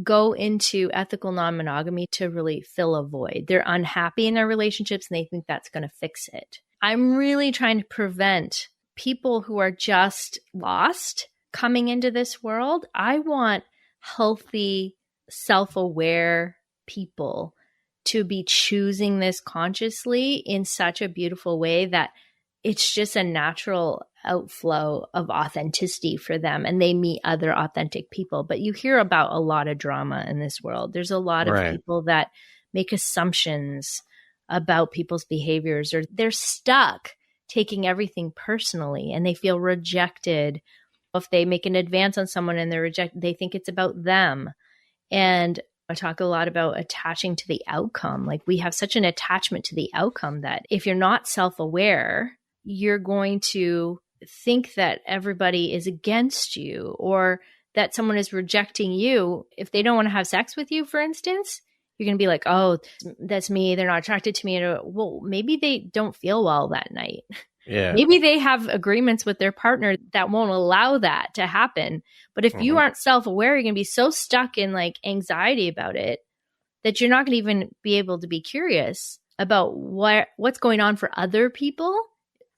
go into ethical non-monogamy to really fill a void. They're unhappy in their relationships and they think that's going to fix it. I'm really trying to prevent people who are just lost coming into this world. I want healthy, self-aware people to be choosing this consciously in such a beautiful way that it's just a natural outflow of authenticity for them, and they meet other authentic people. But you hear about a lot of drama in this world. There's a lot of people that make assumptions about people's behaviors, or they're stuck taking everything personally and they feel rejected. If they make an advance on someone and they're rejected, they think it's about them. And I talk a lot about attaching to the outcome. Like, we have such an attachment to the outcome that if you're not self-aware, you're going to think that everybody is against you or that someone is rejecting you. If they don't want to have sex with you, for instance, you're going to be like, oh, that's me. They're not attracted to me. Well, maybe they don't feel well that night. Yeah. Maybe they have agreements with their partner that won't allow that to happen. But if you aren't self-aware, you're going to be so stuck in like anxiety about it that you're not going to even be able to be curious about what's going on for other people.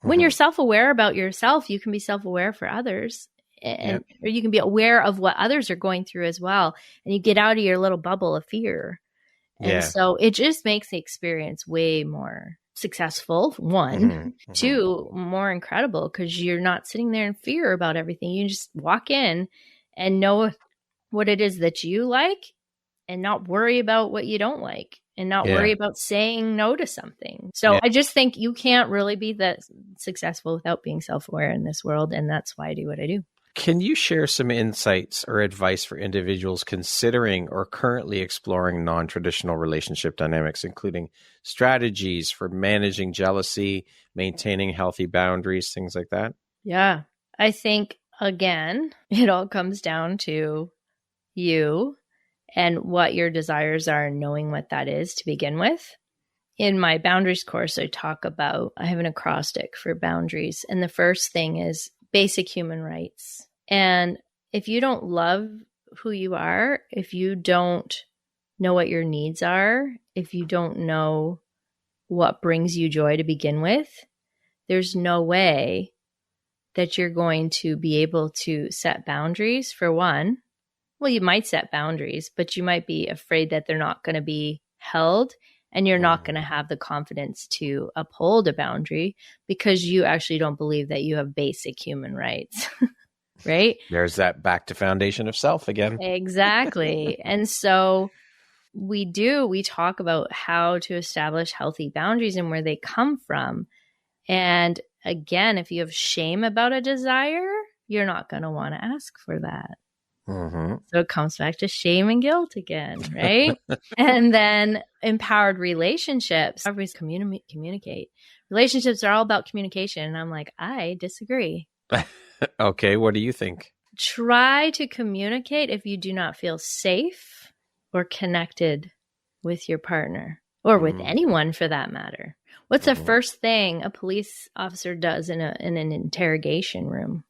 When you're self-aware about yourself, you can be self-aware for others, and or you can be aware of what others are going through as well. And you get out of your little bubble of fear. And so it just makes the experience way more successful, one. Two, more incredible because you're not sitting there in fear about everything. You just walk in and know what it is that you like and not worry about what you don't like and not worry about saying no to something. So I just think you can't really be that successful without being self-aware in this world. And that's why I do what I do. Can you share some insights or advice for individuals considering or currently exploring non-traditional relationship dynamics, including strategies for managing jealousy, maintaining healthy boundaries, things like that? Yeah. I think, again, it all comes down to you and what your desires are and knowing what that is to begin with. In my boundaries course, I have an acrostic for boundaries. And the first thing is basic human rights. And if you don't love who you are, if you don't know what your needs are, if you don't know what brings you joy to begin with, there's no way that you're going to be able to set boundaries. For one, well, you might set boundaries, but you might be afraid that they're not going to be held, and you're not going to have the confidence to uphold a boundary because you actually don't believe that you have basic human rights. Right? There's that back to foundation of self again. Exactly. And so we talk about how to establish healthy boundaries and where they come from. And again, if you have shame about a desire, you're not going to want to ask for that. So it comes back to shame and guilt again, right? And then empowered relationships. Always communicate. Relationships are all about communication. And I'm like, I disagree. Okay, what do you think? Try to communicate if you do not feel safe or connected with your partner or with anyone for that matter. What's the first thing a police officer does in an interrogation room?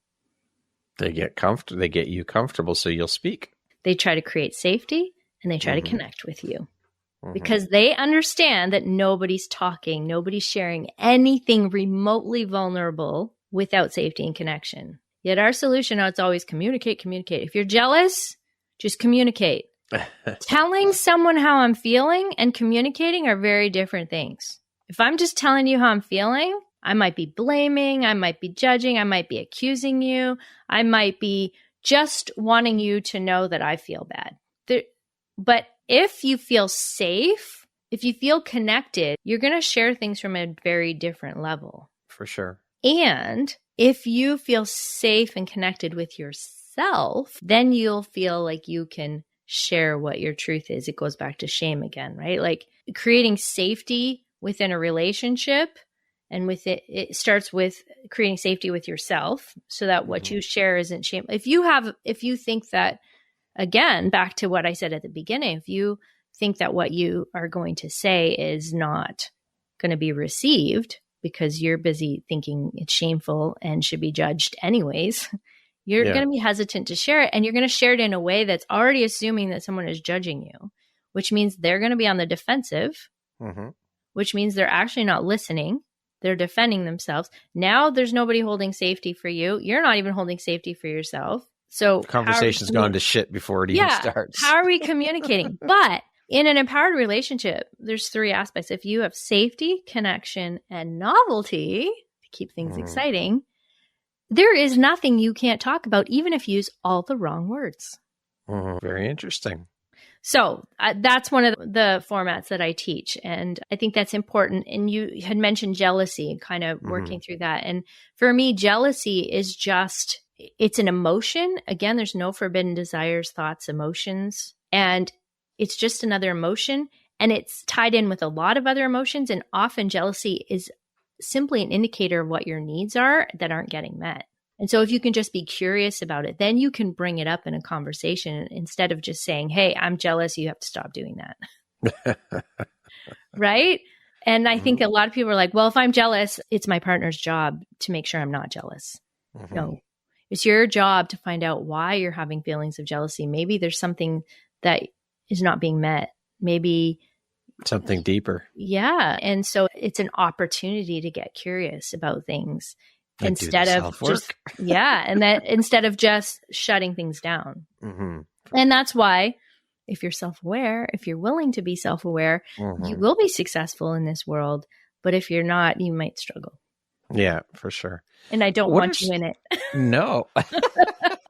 They get you comfortable so you'll speak. They try to create safety and they try to connect with you. Because they understand that nobody's talking, nobody's sharing anything remotely vulnerable without safety and connection. Yet our solution now, it's always communicate. If you're jealous, just communicate. Telling someone how I'm feeling and communicating are very different things. If I'm just telling you how I'm feeling, I might be blaming, I might be judging, I might be accusing you, I might be just wanting you to know that I feel bad. But if you feel safe, if you feel connected, you're going to share things from a very different level. For sure. And if you feel safe and connected with yourself, then you'll feel like you can share what your truth is. It goes back to shame again, right? Like creating safety within a relationship, and it starts with creating safety with yourself so that what you share isn't shame. If you think that, again, back to what I said at the beginning, if you think that what you are going to say is not going to be received because you're busy thinking it's shameful and should be judged anyways, you're going to be hesitant to share it. And you're going to share it in a way that's already assuming that someone is judging you, which means they're going to be on the defensive, which means they're actually not listening. They're defending themselves. Now there's nobody holding safety for you. You're not even holding safety for yourself. So the conversation's gone to shit before it even starts. How are we communicating? But in an empowered relationship, there's three aspects. If you have safety, connection, and novelty to keep things exciting, there is nothing you can't talk about, even if you use all the wrong words. Very interesting. So that's one of the formats that I teach. And I think that's important. And you had mentioned jealousy and kind of working through that. And for me, jealousy is it's an emotion. Again, there's no forbidden desires, thoughts, emotions. And it's just another emotion. And it's tied in with a lot of other emotions. And often jealousy is simply an indicator of what your needs are that aren't getting met. And so if you can just be curious about it, then you can bring it up in a conversation instead of just saying, hey, I'm jealous. You have to stop doing that. Right? And I think a lot of people are like, well, if I'm jealous, it's my partner's job to make sure I'm not jealous. No, it's your job to find out why you're having feelings of jealousy. Maybe there's something that is not being met. Maybe something deeper. Yeah. And so it's an opportunity to get curious about things. Instead of just shutting things down. And that's why if you're self-aware, if you're willing to be self-aware, you will be successful in this world. But if you're not, you might struggle. Yeah, for sure. And I don't want you in it. No.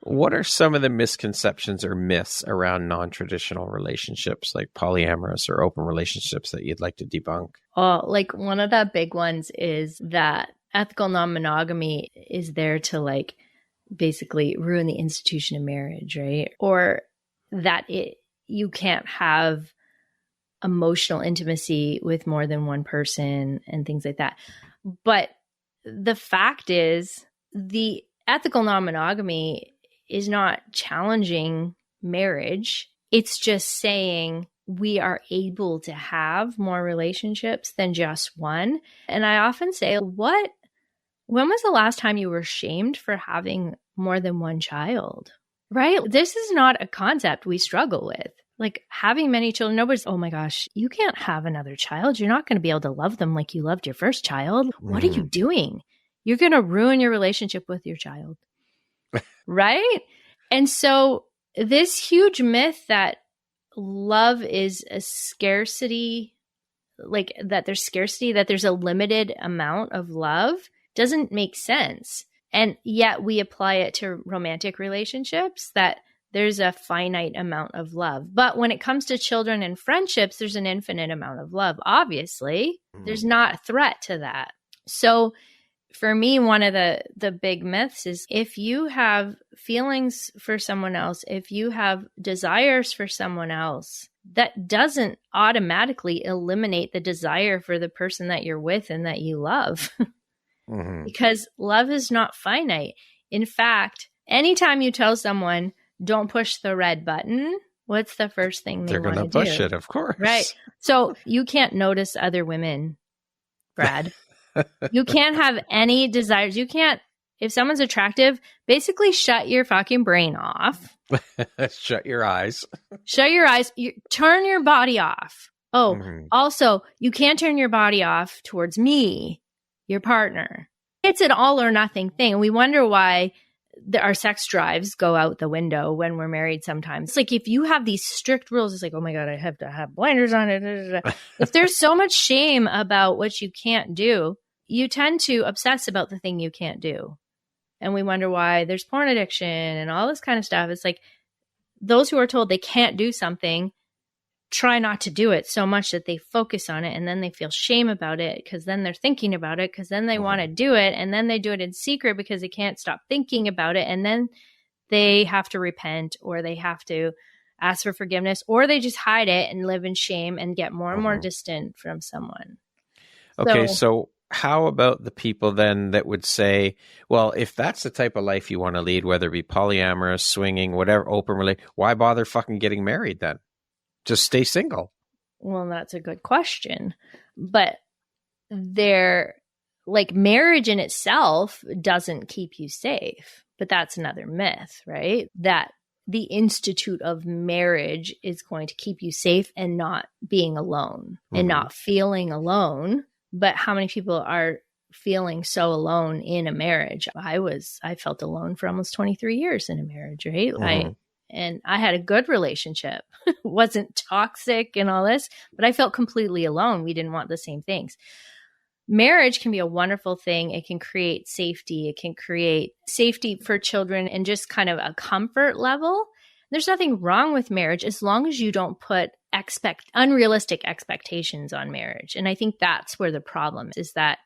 What are some of the misconceptions or myths around non-traditional relationships, like polyamorous or open relationships, that you'd like to debunk? Oh, like one of the big ones is that ethical non-monogamy is there to like basically ruin the institution of marriage, right? Or that you can't have emotional intimacy with more than one person and things like that. But the fact is, the ethical non-monogamy is not challenging marriage. It's just saying we are able to have more relationships than just one. And I often say, when was the last time you were shamed for having more than one child? Right? This is not a concept we struggle with. Like having many children, nobody's, oh my gosh, you can't have another child. You're not going to be able to love them like you loved your first child. What are you doing? You're going to ruin your relationship with your child. Right? And so this huge myth that love is a scarcity, like that there's scarcity, that there's a limited amount of love, doesn't make sense. And yet we apply it to romantic relationships, that there's a finite amount of love. But when it comes to children and friendships, there's an infinite amount of love. Obviously, there's not a threat to that. So for me, one of the big myths is if you have feelings for someone else, if you have desires for someone else, that doesn't automatically eliminate the desire for the person that you're with and that you love. Because love is not finite. In fact, anytime you tell someone, don't push the red button, what's the first thing they're going to do? Push it, of course. Right. So you can't notice other women, Brad. You can't have any desires. You can't, if someone's attractive, basically shut your fucking brain off. Shut your eyes. Shut your eyes. Turn your body off. Oh, also, you can't turn your body off towards me, your partner. It's an all or nothing thing. And we wonder why our sex drives go out the window when we're married sometimes. It's like if you have these strict rules, it's like, oh my God, I have to have blinders on it. If there's so much shame about what you can't do, you tend to obsess about the thing you can't do. And we wonder why there's porn addiction and all this kind of stuff. It's like those who are told they can't do something try not to do it so much that they focus on it, and then they feel shame about it because then they're thinking about it because then they want to do it, and then they do it in secret because they can't stop thinking about it, and then they have to repent or they have to ask for forgiveness, or they just hide it and live in shame and get more and more distant from someone. Okay, so how about the people then that would say, well, if that's the type of life you want to lead, whether it be polyamorous, swinging, whatever, open relationship, why bother fucking getting married then? Just stay single. Well, that's a good question. But like marriage in itself doesn't keep you safe. But that's another myth, right? That the institute of marriage is going to keep you safe and not being alone and not feeling alone. But how many people are feeling so alone in a marriage? I felt alone for almost 23 years in a marriage, right? And I had a good relationship. Wasn't toxic and all this, but I felt completely alone. We didn't want the same things. Marriage can be a wonderful thing. It can create safety. It can create safety for children and just kind of a comfort level. There's nothing wrong with marriage as long as you don't put unrealistic expectations on marriage. And I think that's where the problem is that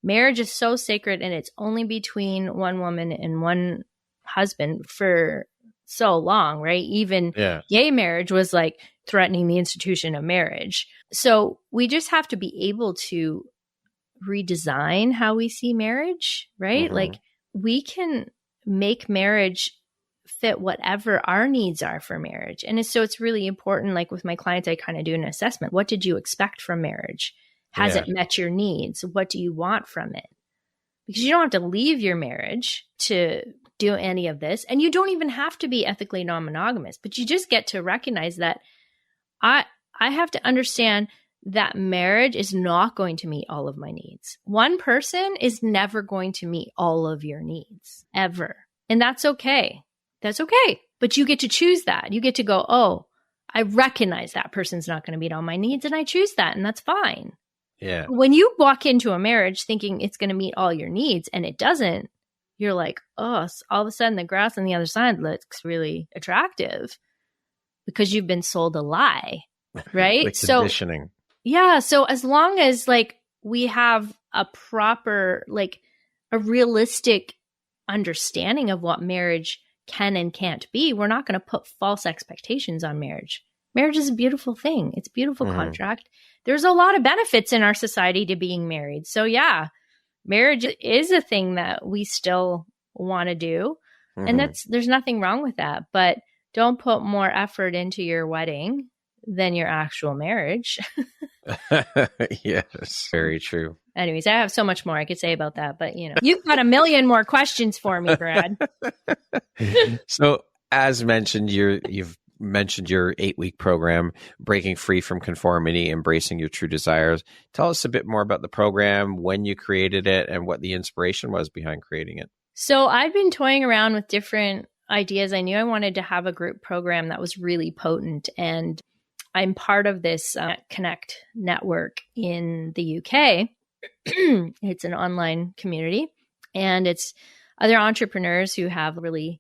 marriage is so sacred and it's only between one woman and one husband for so long, right? Even gay marriage was like threatening the institution of marriage. So we just have to be able to redesign how we see marriage, right? Like we can make marriage fit whatever our needs are for marriage. And so it's really important, like with my clients, I kind of do an assessment. What did you expect from marriage? Has it met your needs? What do you want from it? Because you don't have to leave your marriage to do any of this. And you don't even have to be ethically non-monogamous, but you just get to recognize that I have to understand that marriage is not going to meet all of my needs. One person is never going to meet all of your needs, ever. And that's okay. That's okay. But you get to choose that. You get to go, oh, I recognize that person's not going to meet all my needs, and I choose that, and that's fine. Yeah. When you walk into a marriage thinking it's going to meet all your needs and it doesn't, you're like, oh, all of a sudden the grass on the other side looks really attractive because you've been sold a lie, right? The conditioning. Yeah. So as long as like we have a proper, like a realistic understanding of what marriage can and can't be, we're not going to put false expectations on marriage. Marriage is a beautiful thing. It's a beautiful contract. There's a lot of benefits in our society to being married. So yeah, marriage is a thing that we still want to do. And there's nothing wrong with that, but don't put more effort into your wedding than your actual marriage. Yes, very true. Anyways, I have so much more I could say about that, but you've got a million more questions for me, Brad. So as mentioned, you've mentioned your 8-week program, Breaking Free from Conformity, Embracing Your True Desires. Tell us a bit more about the program, when you created it, and what the inspiration was behind creating it. So I'd been toying around with different ideas. I knew I wanted to have a group program that was really potent, and I'm part of this Connect network in the UK. It's an online community, and it's other entrepreneurs who have really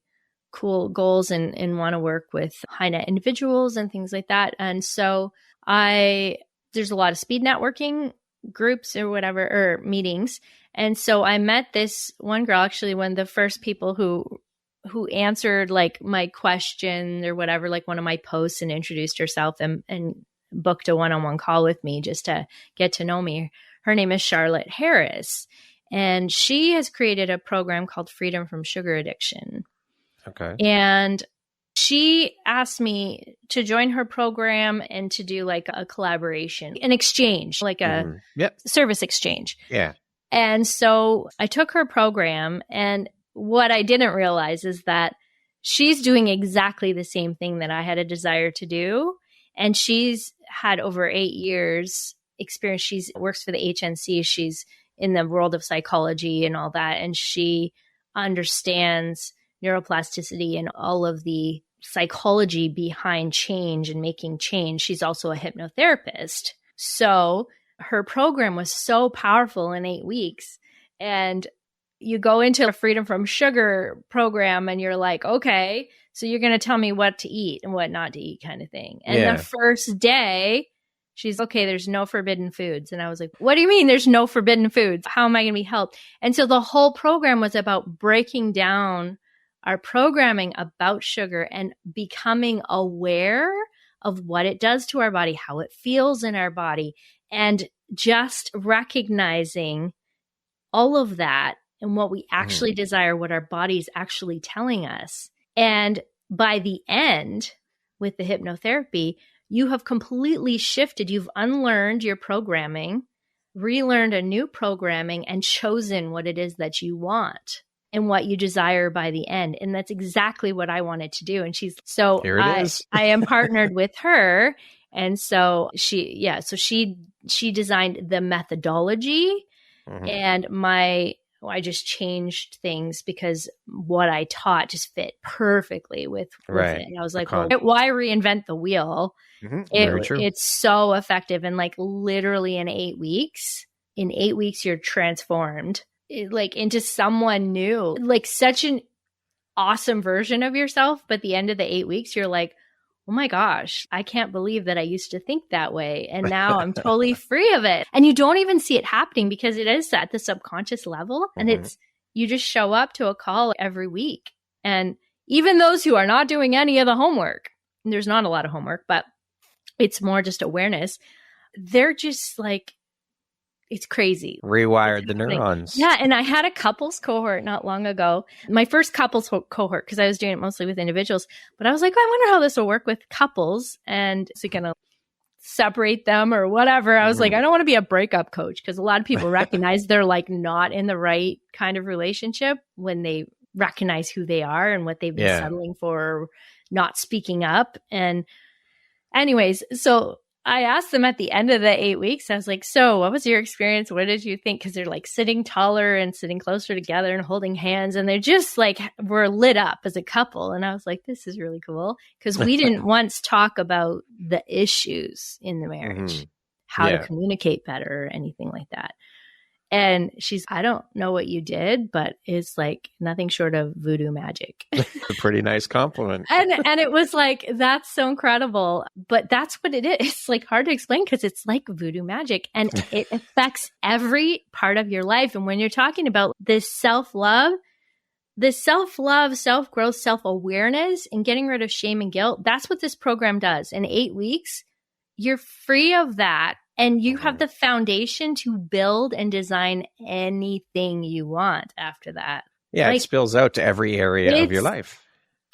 cool goals and want to work with high net individuals and things like that. And so there's a lot of speed networking groups or whatever, or meetings. And so I met this one girl, actually one of the first people who answered like my question or whatever, like one of my posts, and introduced herself and booked a one-on-one call with me just to get to know me. Her name is Charlotte Harris, and she has created a program called Freedom from Sugar Addiction. Okay. And she asked me to join her program and to do like a collaboration, an exchange, like a service exchange. Yeah. And so I took her program, and what I didn't realize is that she's doing exactly the same thing that I had a desire to do. And she's had over 8 years experience. She works for the HNC. She's in the world of psychology and all that. And she understands neuroplasticity and all of the psychology behind change and making change. She's also a hypnotherapist. So her program was so powerful in 8 weeks. And you go into a Freedom from Sugar program and you're like, okay, so you're going to tell me what to eat and what not to eat kind of thing. And the first day, she's okay, there's no forbidden foods. And I was like, what do you mean there's no forbidden foods? How am I going to be helped? And so the whole program was about breaking down our programming about sugar and becoming aware of what it does to our body, how it feels in our body, and just recognizing all of that and what we actually desire, what our body's actually telling us. And by the end, with the hypnotherapy, you have completely shifted. You've unlearned your programming, relearned a new programming, and chosen what it is that you want and what you desire by the end. And that's exactly what I wanted to do. And she's so I am partnered with her. And so she designed the methodology, and I just changed things because what I taught just fit perfectly with it. And I was like, well, why reinvent the wheel? It's so effective. And like literally in 8 weeks, you're transformed into someone new, like such an awesome version of yourself. But at the end of the 8 weeks, you're like, oh my gosh, I can't believe that I used to think that way. And now I'm totally free of it. And you don't even see it happening because it is at the subconscious level. And you just show up to a call every week. And even those who are not doing any of the homework, and there's not a lot of homework, but it's more just awareness, they're just like, it's crazy. Rewired the neurons. Yeah. And I had a couples cohort not long ago. My first couples cohort, because I was doing it mostly with individuals. But I was like, I wonder how this will work with couples. And is it going to separate them or whatever? I was like, I don't want to be a breakup coach, because a lot of people recognize they're like not in the right kind of relationship when they recognize who they are and what they've been settling for, or not speaking up. And anyways, so I asked them at the end of the 8 weeks, I was like, so what was your experience? What did you think? Because they're like sitting taller and sitting closer together and holding hands. And they're just like, we're lit up as a couple. And I was like, this is really cool. Because we didn't once talk about the issues in the marriage. how to communicate better or anything like that. And she's, I don't know what you did, but it's like nothing short of voodoo magic. A pretty nice compliment. And it was like, that's so incredible. But that's what it is. It's like hard to explain because it's like voodoo magic and it affects every part of your life. And when you're talking about this self-love, self-growth, self-awareness, and getting rid of shame and guilt, that's what this program does. In 8 weeks, you're free of that. And you have the foundation to build and design anything you want after that. Yeah, like, it spills out to every area of your life.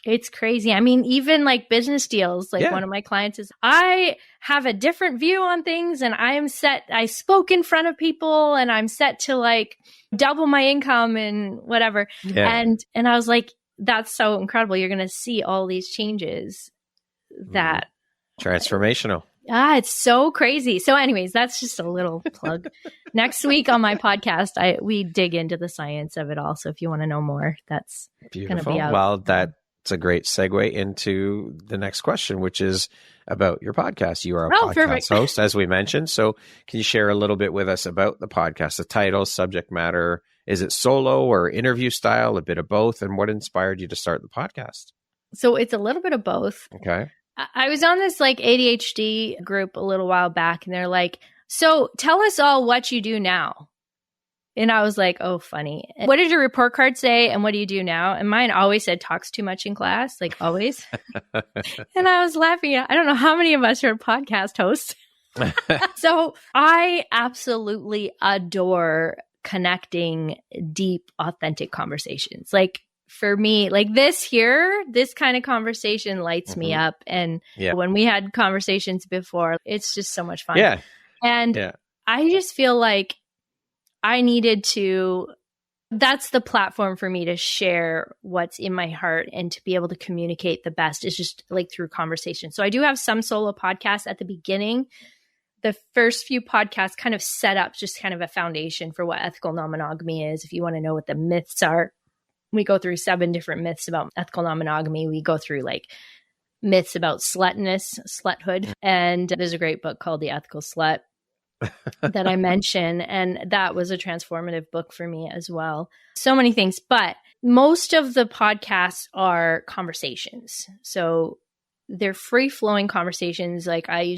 It's crazy. I mean, even like business deals, like one of my clients is, I have a different view on things and I spoke in front of people and I'm set to like double my income and whatever. Yeah. And I was like, that's so incredible. You're going to see all these changes that. Transformational. It's so crazy. So anyways, that's just a little plug. Next week on my podcast, we dig into the science of it all. So if you want to know more, that's going to be out. Well, that's a great segue into the next question, which is about your podcast. You are a podcast host, as we mentioned. So can you share a little bit with us about the podcast, the title, subject matter? Is it solo or interview style, a bit of both? And what inspired you to start the podcast? So it's a little bit of both. Okay. I was on this like ADHD group a little while back and they're like, so tell us all what you do now. And I was like, oh, funny. What did your report card say? And what do you do now? And mine always said talks too much in class, like always. And I was laughing. I don't know how many of us are podcast hosts. So I absolutely adore connecting deep, authentic conversations. Like, for me, like this kind of conversation lights me up. And when we had conversations before, it's just so much fun. Yeah. And I just feel like that's the platform for me to share what's in my heart and to be able to communicate the best is just like through conversation. So I do have some solo podcasts at the beginning. The first few podcasts kind of set up just kind of a foundation for what ethical non-monogamy is. If you want to know what the myths are, we go through 7 different myths about ethical non-monogamy. We go through like myths about sluthood. And there's a great book called The Ethical Slut that I mention. And that was a transformative book for me as well. So many things. But most of the podcasts are conversations. So they're free-flowing conversations. Like I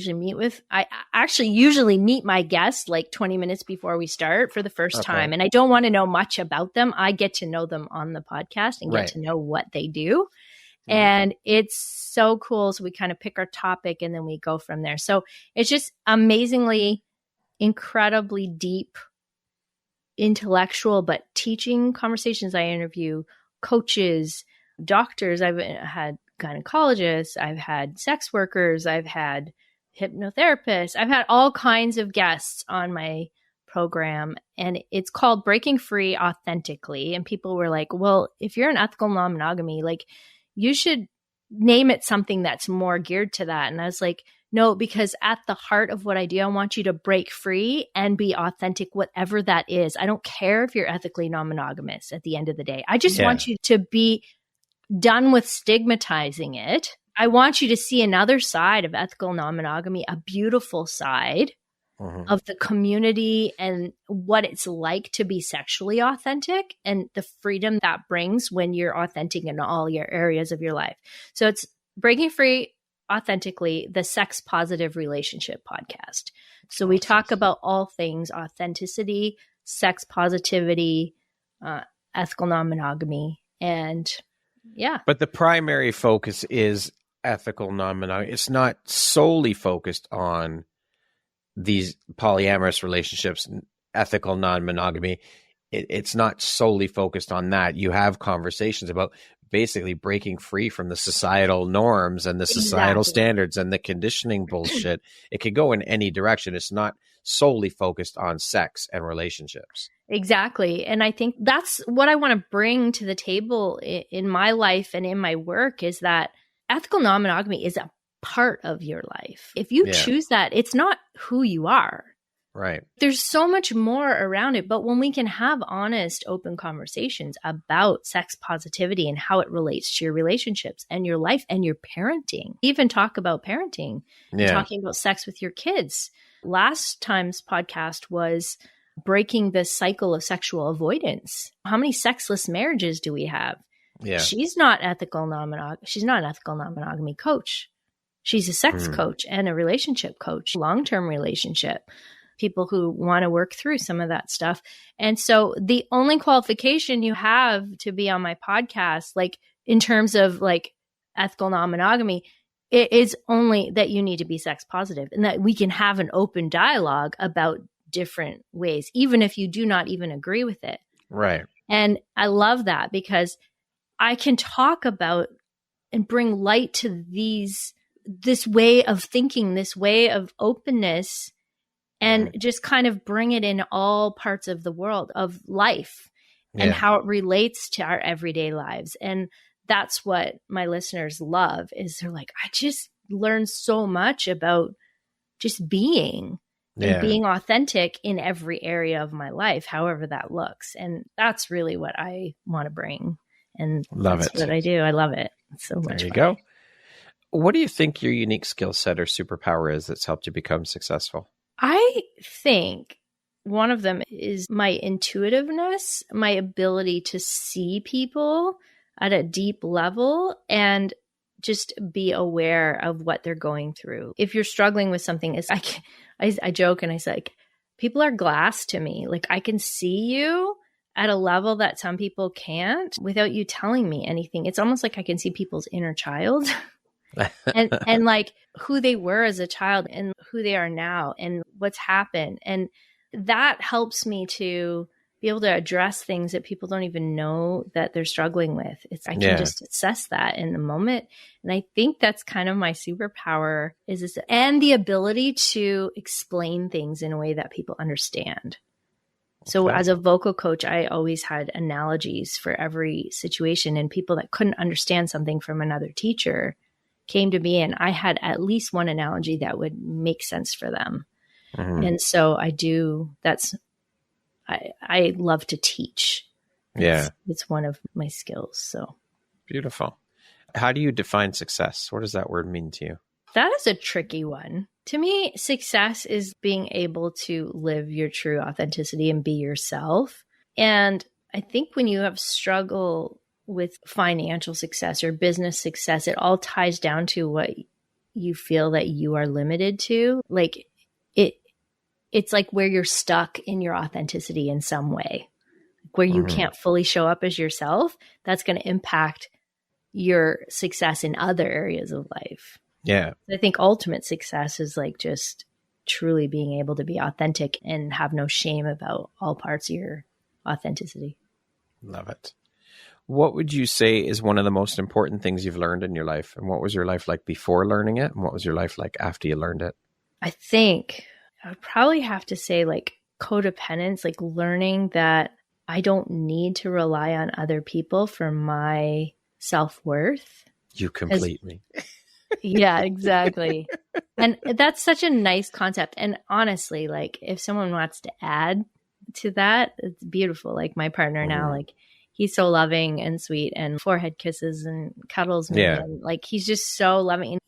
actually usually meet my guests like 20 minutes before we start for the first time. And I don't want to know much about them. I get to know them on the podcast and get to know what they do. And it's so cool. So we kind of pick our topic and then we go from there. So it's just amazingly, incredibly deep, intellectual, but teaching conversations. I interview coaches, doctors. I've had gynecologists, I've had sex workers, I've had hypnotherapists, I've had all kinds of guests on my program. And it's called Breaking Free Authentically. And people were like, well, if you're an ethical non-monogamy, like you should name it something that's more geared to that. And I was like, no, because at the heart of what I do, I want you to break free and be authentic, whatever that is. I don't care if you're ethically non-monogamous at the end of the day. I just want you to be done with stigmatizing it. I want you to see another side of ethical non-monogamy, a beautiful side of the community and what it's like to be sexually authentic and the freedom that brings when you're authentic in all your areas of your life. So it's Breaking Free Authentically, the sex positive relationship podcast. So we talk about all things authenticity, sex positivity, ethical non-monogamy, and But the primary focus is ethical non-monogamy. It's not solely focused on these polyamorous relationships, ethical non-monogamy. It's not solely focused on that. You have conversations about basically breaking free from the societal norms and the societal standards and the conditioning bullshit. It could go in any direction. It's not solely focused on sex and relationships. Exactly. And I think that's what I want to bring to the table in my life and in my work is that ethical non-monogamy is a part of your life. If you choose that, it's not who you are. Right. There's so much more around it. But when we can have honest, open conversations about sex positivity and how it relates to your relationships and your life and your parenting, even talk about parenting, talking about sex with your kids. Last time's podcast was breaking the cycle of sexual avoidance. How many sexless marriages do we have? Yeah. She's not an ethical non-monogamy coach. She's a sex coach and a relationship coach, long-term relationship, people who want to work through some of that stuff. And so the only qualification you have to be on my podcast, like in terms of like ethical non-monogamy, it is only that you need to be sex positive and that we can have an open dialogue about different ways, even if you do not even agree with it. Right. And I love that because I can talk about and bring light to this way of thinking, this way of openness, and just kind of bring it in all parts of the world of life and how it relates to our everyday lives. And that's what my listeners love is they're like, I just learned so much about just being and being authentic in every area of my life, however that looks. And that's really what I want to bring. And that's what I do. I love it. It's so much fun. There you go. What do you think your unique skill set or superpower is that's helped you become successful? I think one of them is my intuitiveness, my ability to see people at a deep level and just be aware of what they're going through. If you're struggling with something, it's I joke and I say, like, people are glass to me. Like, I can see you at a level that some people can't without you telling me anything. It's almost like I can see people's inner child and like who they were as a child and who they are now and what's happened. And that helps me to be able to address things that people don't even know that they're struggling with. I can just assess that in the moment. And I think that's kind of my superpower is this, and the ability to explain things in a way that people understand. So as a vocal coach, I always had analogies for every situation, and people that couldn't understand something from another teacher came to me and I had at least one analogy that would make sense for them. And so I love to teach. It's one of my skills. So beautiful. How do you define success? What does that word mean to you? That is a tricky one. To me, success is being able to live your true authenticity and be yourself. And I think when you have struggle with financial success or business success, it all ties down to what you feel that you are limited to. Like it's like where you're stuck in your authenticity in some way, where you can't fully show up as yourself. That's going to impact your success in other areas of life. Yeah. I think ultimate success is like just truly being able to be authentic and have no shame about all parts of your authenticity. Love it. What would you say is one of the most important things you've learned in your life? And what was your life like before learning it? And what was your life like after you learned it? I think I would probably have to say like codependence, like learning that I don't need to rely on other people for my self-worth. You complete me. Yeah, exactly. And that's such a nice concept. And honestly, like if someone wants to add to that, it's beautiful. Like my partner now, like he's so loving and sweet and forehead kisses and cuddles me. Yeah. And like he's just so loving and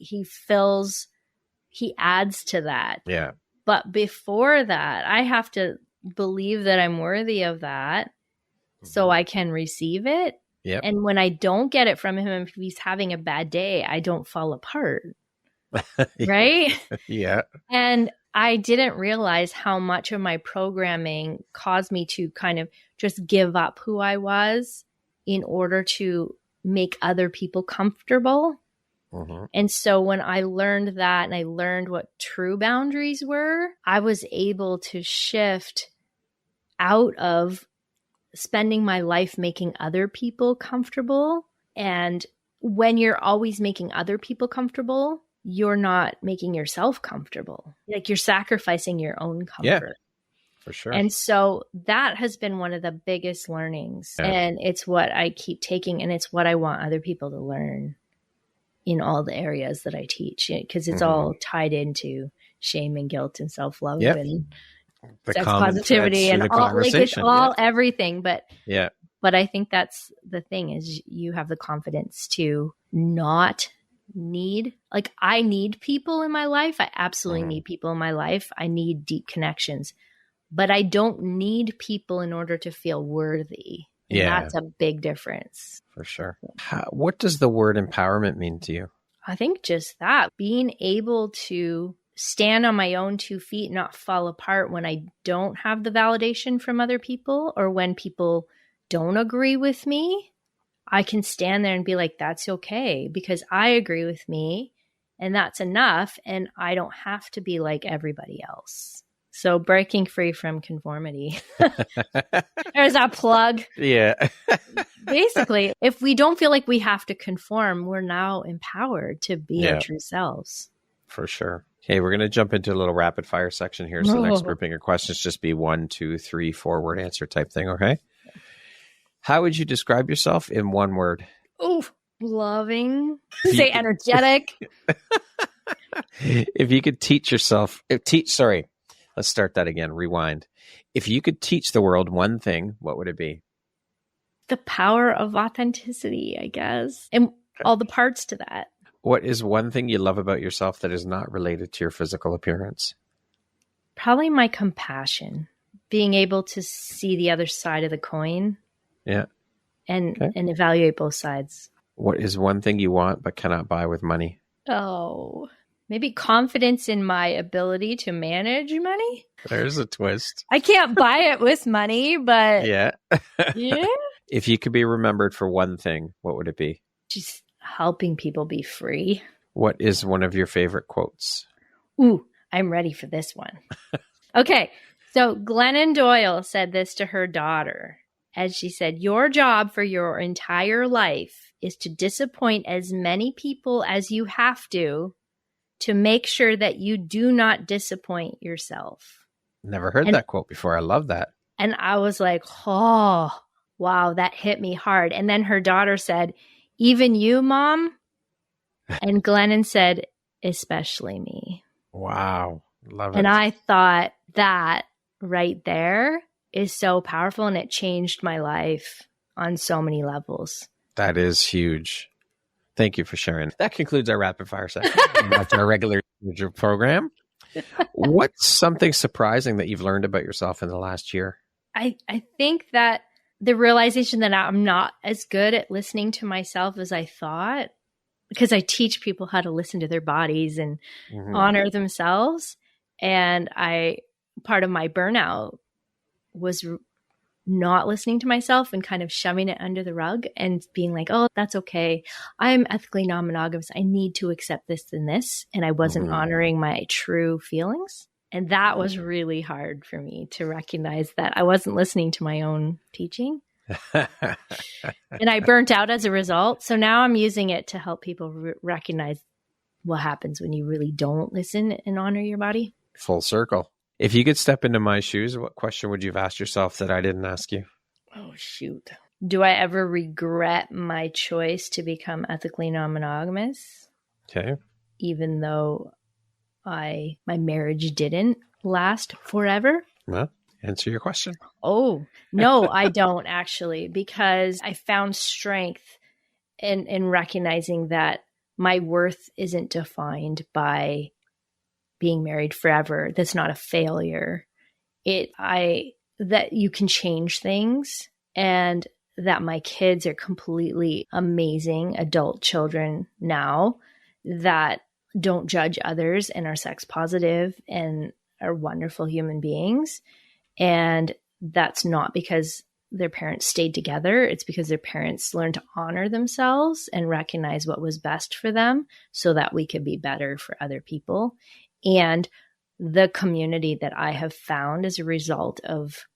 he adds to that. Yeah. But before that, I have to believe that I'm worthy of that so I can receive it. Yep. And when I don't get it from him, if he's having a bad day, I don't fall apart. Right? Yeah. And I didn't realize how much of my programming caused me to kind of just give up who I was in order to make other people comfortable. And so when I learned that and I learned what true boundaries were, I was able to shift out of spending my life making other people comfortable. And when you're always making other people comfortable, you're not making yourself comfortable. Like you're sacrificing your own comfort. Yeah, for sure. And so that has been one of the biggest learnings. Yeah. And it's what I keep taking and it's what I want other people to learn in all the areas that I teach, because it's all tied into shame and guilt and self-love and the sex positivity and all, like it's all everything. But I think that's the thing is you have the confidence to not need, like I need people in my life. I absolutely need people in my life. I need deep connections, but I don't need people in order to feel worthy. And that's a big difference. For sure. What does the word empowerment mean to you? I think just that, being able to stand on my own 2 feet, not fall apart when I don't have the validation from other people or when people don't agree with me. I can stand there and be like, that's okay because I agree with me and that's enough. And I don't have to be like everybody else. So breaking free from conformity. There's a plug. Yeah. Basically, if we don't feel like we have to conform, we're now empowered to be our true selves. For sure. Okay, we're going to jump into a little rapid fire section here. So the next grouping of questions just be 1, 2, 3, 4 word answer type thing. Okay. How would you describe yourself in 1 word? Oh, loving. Say energetic. If you could teach yourself, let's start that again. Rewind. If you could teach the world 1 thing, what would it be? The power of authenticity, I guess, and all the parts to that. What is 1 thing you love about yourself that is not related to your physical appearance? Probably my compassion, being able to see the other side of the coin. Yeah. And evaluate both sides. What is 1 thing you want but cannot buy with money? Oh, maybe confidence in my ability to manage money. There's a twist. I can't buy it with money, but yeah. Yeah. If you could be remembered for 1 thing, what would it be? Just helping people be free. What is one of your favorite quotes? Ooh, I'm ready for this one. Okay, so Glennon Doyle said this to her daughter. As she said, your job for your entire life is to disappoint as many people as you have to make sure that you do not disappoint yourself. Never heard that quote before. I love that. And I was like, oh, wow, that hit me hard. And then her daughter said, even you, Mom? And Glennon said, especially me. Wow. Love it. And I thought that right there is so powerful, and it changed my life on so many levels. That is huge. Thank you for sharing. That concludes our rapid fire session. That's our regular program. What's something surprising that you've learned about yourself in the last year? I think that the realization that I'm not as good at listening to myself as I thought, because I teach people how to listen to their bodies and honor themselves. And part of my burnout was not listening to myself and kind of shoving it under the rug and being like, oh, that's okay. I'm ethically non-monogamous. I need to accept this and this. And I wasn't honoring my true feelings. And that was really hard for me to recognize that I wasn't listening to my own teaching. And I burnt out as a result. So now I'm using it to help people recognize what happens when you really don't listen and honor your body. Full circle. If you could step into my shoes, what question would you have asked yourself that I didn't ask you? Oh, shoot. Do I ever regret my choice to become ethically non-monogamous? Okay. Even though my marriage didn't last forever? Well, answer your question. Oh, no, I don't actually, because I found strength in recognizing that my worth isn't defined by being married forever. That's not a failure. That you can change things, and that my kids are completely amazing adult children now that don't judge others and are sex positive and are wonderful human beings. And that's not because their parents stayed together. It's because their parents learned to honor themselves and recognize what was best for them so that we could be better for other people. And the community that I have found as a result of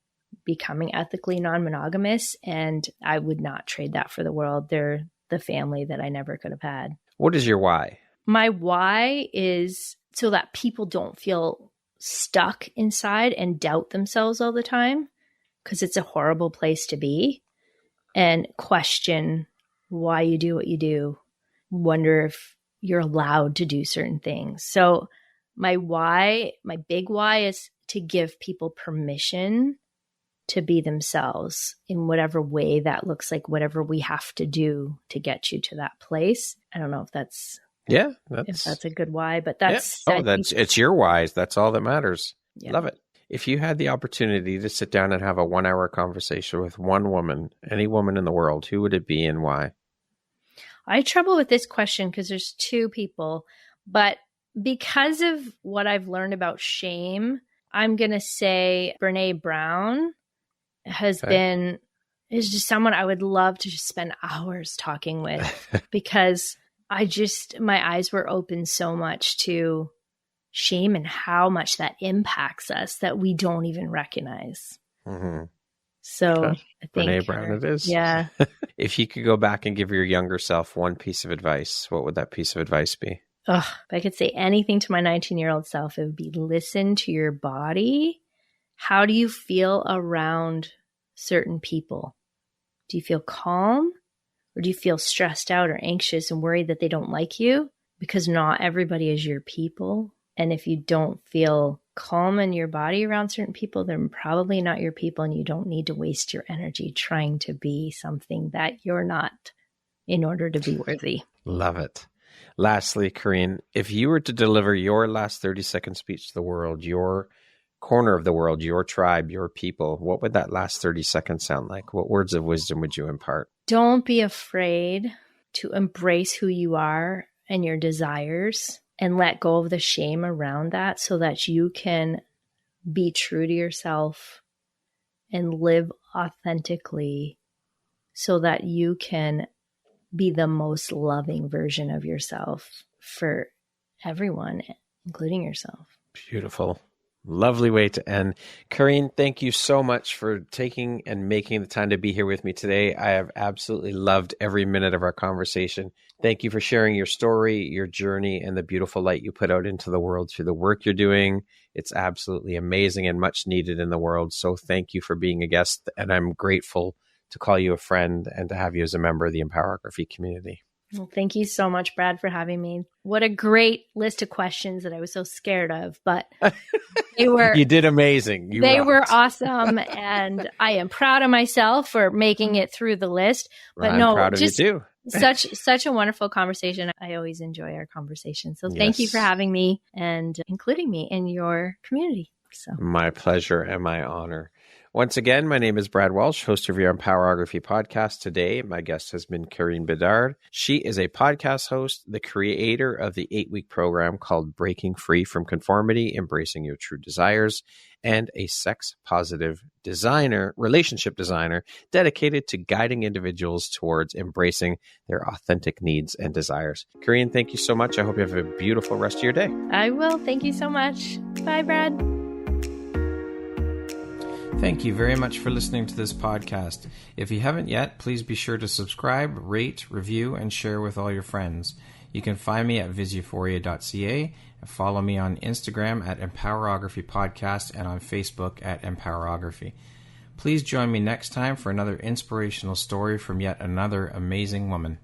becoming ethically non-monogamous, and I would not trade that for the world. They're the family that I never could have had. What is your why? My why is so that people don't feel stuck inside and doubt themselves all the time, because it's a horrible place to be, and question why you do what you do. Wonder if you're allowed to do certain things. So my why, my big why, is to give people permission to be themselves in whatever way that looks like, whatever we have to do to get you to that place. I don't know if that's Yeah, if that's a good why. But yeah. that's It's your whys. That's all that matters. Yeah. Love it. If you had the opportunity to sit down and have a 1-hour conversation with one woman, any woman in the world, who would it be and why? I have trouble with this question because there's two people, but because of what I've learned about shame, I'm going to say Brene Brown is just someone I would love to just spend hours talking with because my eyes were open so much to shame and how much that impacts us that we don't even recognize. Mm-hmm. So I think Brene Brown it is. Yeah. If you could go back and give your younger self one piece of advice, what would that piece of advice be? If I could say anything to my 19-year-old self, it would be listen to your body. How do you feel around certain people? Do you feel calm or do you feel stressed out or anxious and worried that they don't like you? Because not everybody is your people. And if you don't feel calm in your body around certain people, they're probably not your people, and you don't need to waste your energy trying to be something that you're not in order to be worthy. Love it. Lastly, Karine, if you were to deliver your last 30-second speech to the world, your corner of the world, your tribe, your people, what would that last 30 seconds sound like? What words of wisdom would you impart? Don't be afraid to embrace who you are and your desires and let go of the shame around that so that you can be true to yourself and live authentically so that you can be the most loving version of yourself for everyone, including yourself. Beautiful. Lovely way to end. Karine, thank you so much for taking and making the time to be here with me today. I have absolutely loved every minute of our conversation. Thank you for sharing your story, your journey, and the beautiful light you put out into the world through the work you're doing. It's absolutely amazing and much needed in the world. So thank you for being a guest, and I'm grateful to call you a friend and to have you as a member of the Empowerography community. Well, thank you so much, Brad, for having me. What a great list of questions that I was so scared of, but they were. You did amazing. They were awesome, and I am proud of myself for making it through the list. But I'm proud of you too. such a wonderful conversation. I always enjoy our conversation. So thank you for having me and including me in your community. So my pleasure and my honor. Once again, my name is Brad Walsh, host of your Empowerography podcast. Today, my guest has been Karine Bedard. She is a podcast host, the creator of the 8-week program called Breaking Free from Conformity, Embracing Your True Desires, and a sex-positive relationship designer, dedicated to guiding individuals towards embracing their authentic needs and desires. Karine, thank you so much. I hope you have a beautiful rest of your day. I will. Thank you so much. Bye, Brad. Thank you very much for listening to this podcast. If you haven't yet, please be sure to subscribe, rate, review, and share with all your friends. You can find me at viseuphoria.ca and follow me on Instagram at Empowerography Podcast and on Facebook at Empowerography. Please join me next time for another inspirational story from yet another amazing woman.